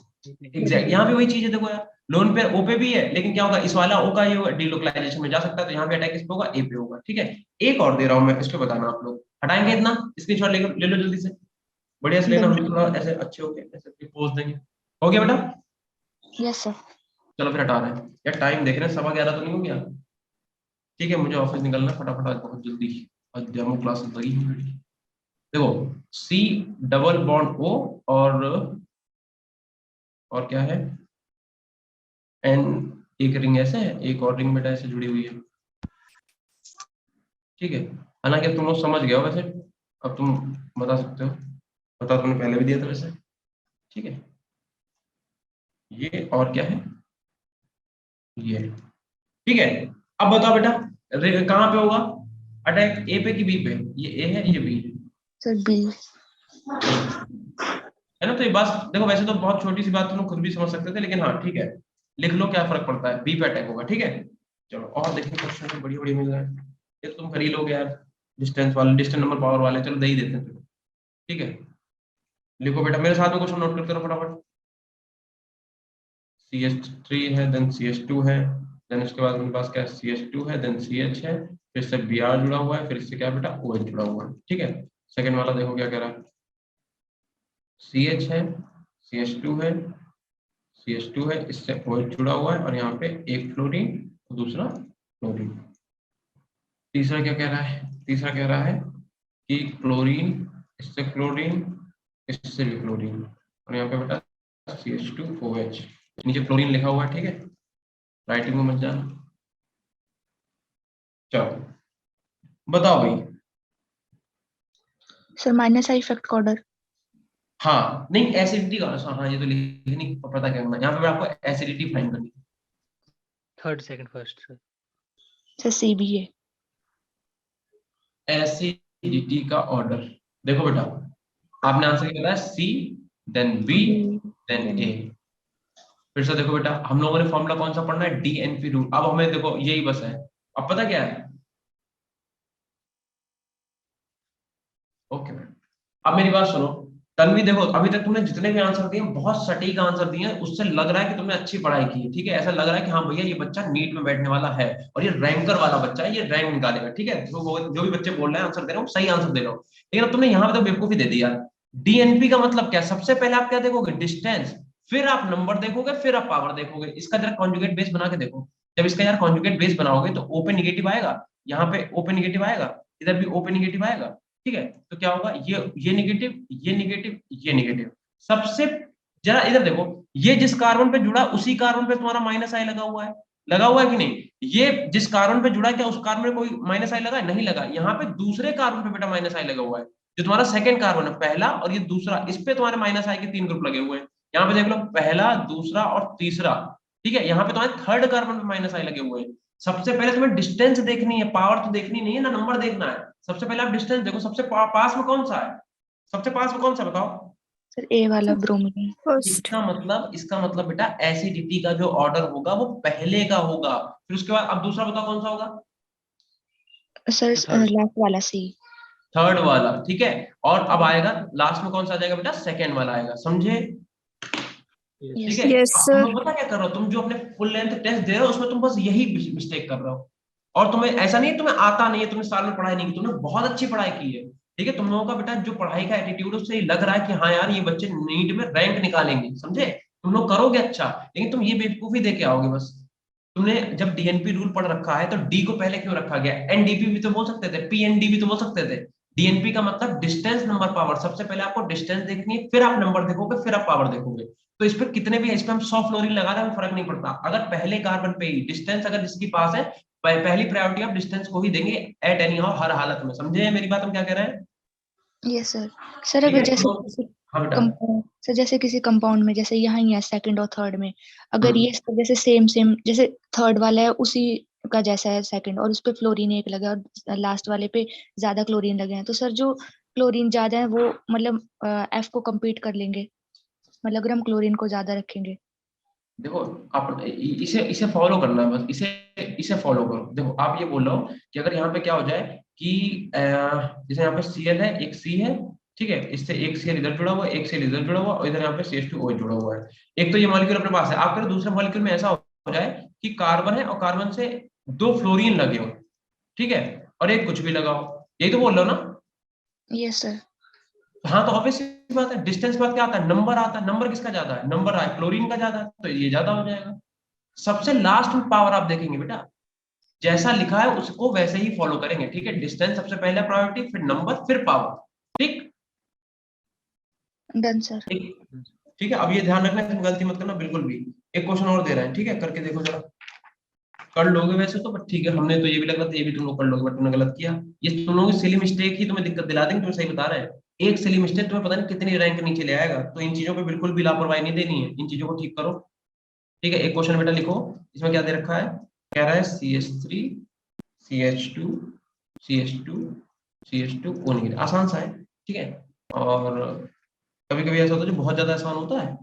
एग्जैक्ट, यहाँ पे वही चीज है, देखो यार, लोन पे ओ पे भी है, लेकिन क्या होगा, इस वाला ओ का ये डीलोकलाइजेशन में जा सकता है, तो यहाँ पे अटैक किस पे होगा, ए पे होगा, ठीक है। एक और दे रहा हूँ मैं, इस पे बताना आप लोग, हटाएंगे इतना, स्क्रीनशॉट ले लो जल्दी से, बढ़िया से लेना, हम थोड़ा ऐसे अच्छे हो गए, ऐसे पोज देंगे, हो गया बेटा? Yes sir. चलो फिर हटा रहे हैं यार, टाइम देख रहे हैं, 11:15 तो नहीं हो गया? ठीक है, मुझे ऑफिस निकलना है फटाफट आज बहुत जल्दी, आज डेमो क्लास लगी है मेरी। देखो, सी डबल बॉन्ड ओ, और क्या है, एन, एक रिंग ऐसे है, एक और रिंग बेटा ऐसे जुड़ी हुई है, ठीक है। हालांकि अब तुम लोग समझ गए हो वैसे, अब तुम बता सकते हो, बता तुमने पहले भी दिया था वैसे, ठीक है। ये और क्या है, ये, ठीक है। अब बताओ बेटा, कहाँ पे होगा अटैक, ए पे कि बी पे, ये ए है ये बी है, सर बी। है ना। तो ये बात देखो, वैसे तो बहुत छोटी सी बात तुम लोग खुद भी समझ सकते थे, लेकिन हाँ ठीक है, लिख लो क्या फर्क पड़ता है, बी पे अटैक होगा, ठीक है। चलो और देखिए, क्वेश्चन बड़ी बड़ी मिल रहा है, ये तो तुम कर ही लोगे यार, डिस्टेंस वाले, डिस्टेंस नंबर पावर वाले, चलो दे ही देते हैं तुम्हें, ठीक है। लिखो बेटा, मेरे साथ में क्वेश्चन नोट करते रहो फटाफट। CH3 है, देन CH2 है, देन उसके बाद अपने पास क्या है, CH2 है, देन CH है, फिर से Br जुड़ा हुआ है, फिर इससे क्या है बेटा, OH जुड़ा हुआ है। ठीक है, सेकंड वाला देखो क्या कह रहा है, CH है, CH2 है, CH2 है, इससे OH जुड़ा हुआ है, और यहाँ पे एक फ्लोरीन, दूसरा फ्लोरीन। तीसरा क्या कह रहा है, तीसरा कह रहा है कि क्लोरीन, इससे क्लोरीन, इससे भी क्लोरीन, और यहाँ पे बेटा CH2OH, नीचे क्लोरीन लिखा हुआ है। ठीक है, राइटिंग में मत जाना। चलो बताओ भाई। सर माइनस आई इफेक्ट का ऑर्डर। हाँ नहीं, एसिडिटी का, हाँ ये तो लिखनी पता क्या करना, यहाँ पे आपको एसिडिटी फाइंड करनी है। Third second first sir. Sir CBA। Acidity का ऑर्डर देखो बेटा, आपने आंसर क्या बताया, C, then B, then A। फिर से देखो बेटा, हम लोगों ने फॉर्मूला कौन सा पढ़ना है, DNP रूल। अब हमें देखो यही बस है, अब पता क्या है, ओके मैम। अब मेरी बात सुनो, तन्वी देखो, अभी तक तुमने जितने भी आंसर दिए बहुत सटीक आंसर दिए हैं, उससे लग रहा है कि तुमने अच्छी पढ़ाई की है। ठीक है, ऐसा लग रहा है कि हाँ भैया ये बच्चा नीट में बैठने वाला है, और ये रैंकर वाला बच्चा है, ये रैंक निकालेगा। ठीक है, जो भी बच्चे बोल रहे हैं आंसर दे रहे हो, सही आंसर दे रहे हो, लेकिन अब तुमने यहाँ पे तो बेवकूफी दे दी यार। DNP का मतलब क्या, सबसे पहले आप क्या देखोगे, डिस्टेंस, फिर आप नंबर देखोगे, फिर आप पावर देखोगे। इसका जरा कॉन्जुगेट बेस बना के देखो, जब इसका यार कॉन्जुगेट बेस बनाओगे तो O पे निगेटिव आएगा, यहाँ पे O पे निगेटिव आएगा, इधर भी O पे निगेटिव आएगा। ठीक है, तो क्या होगा, ये निगेटिव, ये निगेटिव, ये निगेटिव। सबसे, जरा इधर देखो, ये जिस कार्बन पे जुड़ा उसी कार्बन पे तुम्हारा माइनस आई लगा हुआ है कि नहीं, ये जिस कार्बन पे जुड़ा क्या उस कार्बन में कोई माइनस आई लगा है, नहीं लगा। यहाँ पे दूसरे कार्बन पे बेटा माइनस आई लगा हुआ है, जो तुम्हारा सेकंड कार्बन है, पहला और ये दूसरा, इस पे तुम्हारे माइनस आई के 3 ग्रुप लगे हुए हैं। यहाँ पे देख लो, पहला, दूसरा और तीसरा। ठीक है, यहाँ पे तुम्हारे थर्ड कार्बन पे माइनस आई लगे हुए हैं। सबसे पहले तुम्हें डिस्टेंस देखनी है, पावर तो देखनी नहीं है ना, नंबर देखना है। सबसे पहले आप डिस्टेंस देखो, सबसे पास में कौन सा है, सबसे पास में कौन सा बताओ। सर A वाला ब्रोमीन। फर्स्ट। इसका मतलब बेटा एसिडिटी का जो ऑर्डर होगा वो पहले का होगा, फिर उसके बाद अब दूसरा बताओ कौन सा होगा, सर थर्ड। लास्ट वाला C। थर्ड वाला। ठीक है, और अब आएगा लास्ट में कौन सा आ जाएगा बेटा, सेकेंड वाला आएगा, समझे। ठीक यस है, यस अब तुम सर। लोग पता क्या कर रहे हो, तुम जो अपने फुल लेंथ टेस्ट दे रहे हो उसमें तुम बस यही मिस्टेक कर रहे हो, और तुम्हें ऐसा नहीं तुम्हें आता नहीं है, तुमने साल में पढ़ाई नहीं की, तुमने बहुत अच्छी पढ़ाई की है। ठीक है, तुम लोगों का बेटा जो पढ़ाई का एटीट्यूड उससे लग रहा है कि हाँ यार ये बच्चे नीट में रैंक निकालेंगे, समझे, तुम लोग करोगे अच्छा, लेकिन तुम ये बेवकूफी दे के आओगे बस। तुमने जब DNP रूल पढ़ रखा है तो डी को पहले क्यों रखा गया, NDP भी तो बोल सकते थे, PND भी तो बोल सकते थे। DNP का मतलब डिस्टेंस नंबर पावर, सबसे पहले आपको डिस्टेंस देखनी है, फिर आप नंबर देखोगे, फिर आप पावर देखोगे। तो इस पे कितने भी, इस पे हम 100 फ्लोरीन लगा रहे हैं फर्क नहीं पड़ता, अगर पहले कार्बन पे ही डिस्टेंस अगर जिसके पास है, पहली प्रायोरिटी आप डिस्टेंस को ही देंगे एट एनी हाउ, हर हालत में। समझे मेरी बात, हम क्या कह रहे हैं। Yes sir. सर ठीक अगर है, जैसे तो किसी हाँ बेटा, कंपाउंड, सर जैसे किसी कंपाउंड में जैसे यहाँ ही है सेकंड और थर्ड में, अगर हम्म, ये सब जैसे सेम सेम जैसे थर्ड वाला है उसी का जैसा है सेकंड, और उस पे फ्लोरीन एक लगा और लास्ट वाले पे ज्यादा क्लोरीन लगे हैं, तो सर जो क्लोरीन ज्यादा है वो मतलब F को compete कर लेंगे, मतलब अगर हम क्लोरीन को ज्यादा रखेंगे। देखो आप इसे इसे फॉलो करना है बस, इसे इसे फॉलो करो। देखो आप ये बोल रहे हो कि अगर यहाँ पे क्या हो जाए कि जैसे यहाँ पे Cl है, एक C है, ठीक है, इससे एक Cl इधर जुड़ा हुआ है, एक Cl इधर जुड़ा हुआ है, और इधर यहाँ पे CH2OH जुड़ा हुआ है। एक तो ये मॉलिक्यूल अपने पास है, आप करें दूसरे मॉलिक्यूल में ऐसा हो जाए कि कार्बन है और कार्बन से 2 फ्लोरीन लगे हो, ठीक है, और एक कुछ भी लगाओ, यही तो बोल रहे हो ना। Yes sir. हाँ तो ऑब्वियस बात है, डिस्टेंस बाद क्या आता है, नंबर आता है, नंबर किसका ज्यादा है, नंबर है क्लोरीन का ज्यादा है, तो ये ज्यादा हो जाएगा। सबसे लास्ट में पावर आप देखेंगे बेटा, जैसा लिखा है उसको वैसे ही फॉलो करेंगे। ठीक है, डिस्टेंस सबसे पहले प्रायोरिटी, फिर नंबर, फिर पावर। ठीक डन सर। ठीक ठीक है, अब ये ध्यान रखना, तुम गलती मत करना बिल्कुल भी। एक क्वेश्चन और दे रहे हैं, ठीक है, करके देखो जरा, कर लोगे वैसे तो, बट ठीक है, हमने तो ये भी लग रहा था ये भी तुम लोग कर लोगे, बट तुमने गलत किया। ये तुम लोगों की सिली मिस्टेक ही तुम्हें दिक्कत दिला देंगे, तुम्हें सही बता रहे हैं। एक सिली मिस्टेक तुम्हें पता नहीं कितनी रैंक नीचे ले आएगा, तो इन चीजों पे बिल्कुल भी लापरवाही नहीं देनी है, इन चीजों को ठीक करो। ठीक है, एक क्वेश्चन बेटा लिखो, इसमें क्या दे रखा है, कह रहा है CH3 CH2 CH2 CH2O negative, आसान सा है। ठीक है, और कभी कभी ऐसा होता है जो बहुत ज्यादा आसान होता है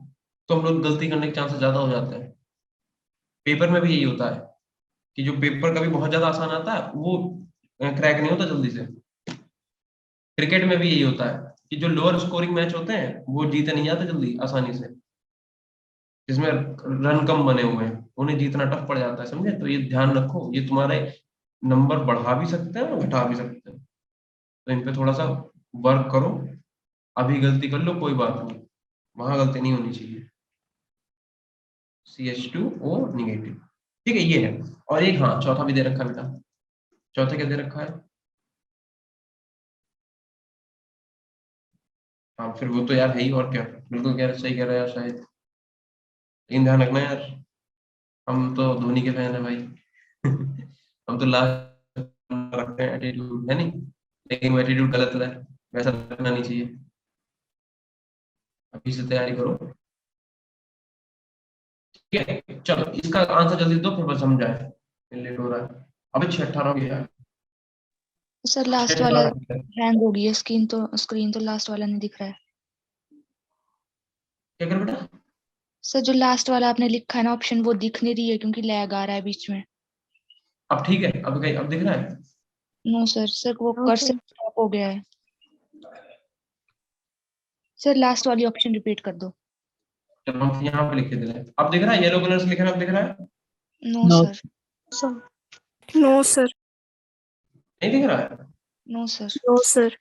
तो हम लोग गलती करने के चांसेस ज्यादा हो जाते हैं। पेपर में भी यही होता है कि जो पेपर कभी बहुत ज्यादा आसान आता है वो क्रैक नहीं होता जल्दी से। क्रिकेट में भी यही होता है कि जो लोअर स्कोरिंग मैच होते हैं वो जीते नहीं जाते जल्दी आसानी से। जिसमें रन कम बने हुए हैं उन्हें जीतना टफ पड़ जाता है, समझे? तो ये ध्यान रखो, ये तुम्हारे नंबर बढ़ा भी सकते हैं और घटा भी सकते हैं, तो इन पे थोड़ा सा वर्क करो। अभी गलती कर लो कोई बात नहीं, वहां गलती नहीं होनी चाहिए। CH2O निगेटिव, ठीक है, ये है। और एक हाँ चौथा भी दे रखा है बेटा, चौथा क्या दे रखा है? हाँ फिर वो तो यार है ही, और क्या, बिल्कुल कह सही कह रहा है यार शायद, लेकिन ध्यान रखना यार, हम तो धोनी के फैन है भाई। हम तो लास्ट रखते हैं एटीट्यूड, है नहीं? लेकिन वो एटीट्यूड गलत है, वैसा रखना नहीं चाहिए। अभी से तैयारी करो, ठीक है? चलो इसका आंसर जल्दी दो, फिर बस हम जाए, लेट हो रहा है। अभी 6:18 हो गया, सर लास्ट वाला 6:18 हो गया। हैंग हो गई है, स्क्रीन तो लास्ट वाला नहीं दिख रहा है। क्या कर बेटा? सर जो लास्ट वाला आपने लिखा है ना ऑप्शन, वो दिख नहीं रही है क्योंकि लैग आ रहा है बीच में। अब ठीक है, अब कहीं अब दिख रहा है? नो सर वो कर्सर स्टॉप हो गया है। सर लास्ट वाली ऑप्शन रिपीट कर दो। चलो हम यहाँ पे लिख के दे रहे हैं, अब दिख रहा है? येलो कलर से लिखा है, अब दिख रहा है? No no sir. No sir. नहीं दिख रहा है? No sir. No sir.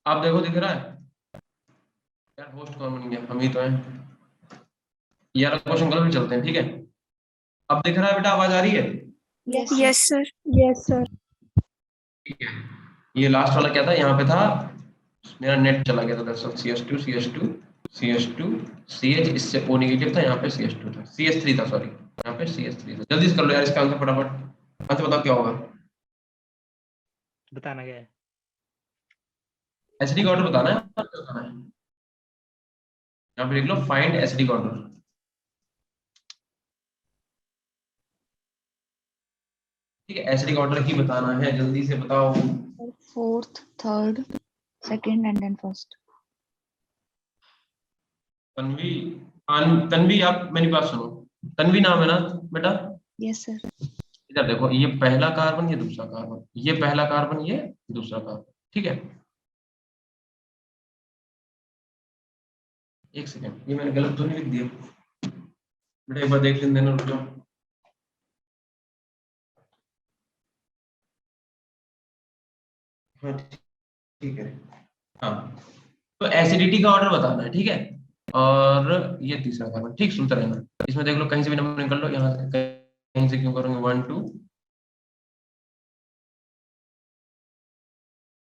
आप देखो दिख रहा है? यार होस्ट कौन बन गया? हम ही तो हैं यार। क्वेश्चन कलर भी चलते हैं, ठीक है? अब दिख रहा है बेटा? आवाज आ रही है? Yes sir. Yes sir. ठीक है। ये लास्ट वाला क्या था? यहाँ पे था, मेरा नेट चला गया था दरअसल। CH2 CH2 CH2 CH, इससे O नेगेटिव था, यहाँ पे CH2 था, CH3 था, सॉरी, यहाँ पे CH3 था। जल्दी से कर लो यार इसका आंसर फटाफट, आंसर बताओ क्या होगा। बताना क्या है? एसिडिक ऑर्डर बताना है, क्या बताना है? यहाँ पे लिख लो फाइंड एसिडिक ऑर्डर। ठीक है, एसिडिक ऑर्डर ही बताना है, जल्दी से बताओ। Fourth, third, second and then first. Tanvi, Tanvi आप मेरी बात सुनो, तन्वी नाम है ना बेटा? Yes sir. इधर देखो, ये पहला कार्बन, ये दूसरा कार्बन, ये पहला कार्बन, ये दूसरा कार्बन, ठीक है? एक सेकंड, ये मैंने गलत तो नहीं लिख दिया बेटा? एक बार देख लेने देना, रुक जाओ। हाँ ठीक है, हाँ। तो एसिडिटी का ऑर्डर बताना है, ठीक है? और ये तीसरा कार्बन, ठीक, सुनते रहना। इसमें देख लो कहीं से भी नंबर निकल लो, यहाँ से कहीं से क्यों करोगे, 1 2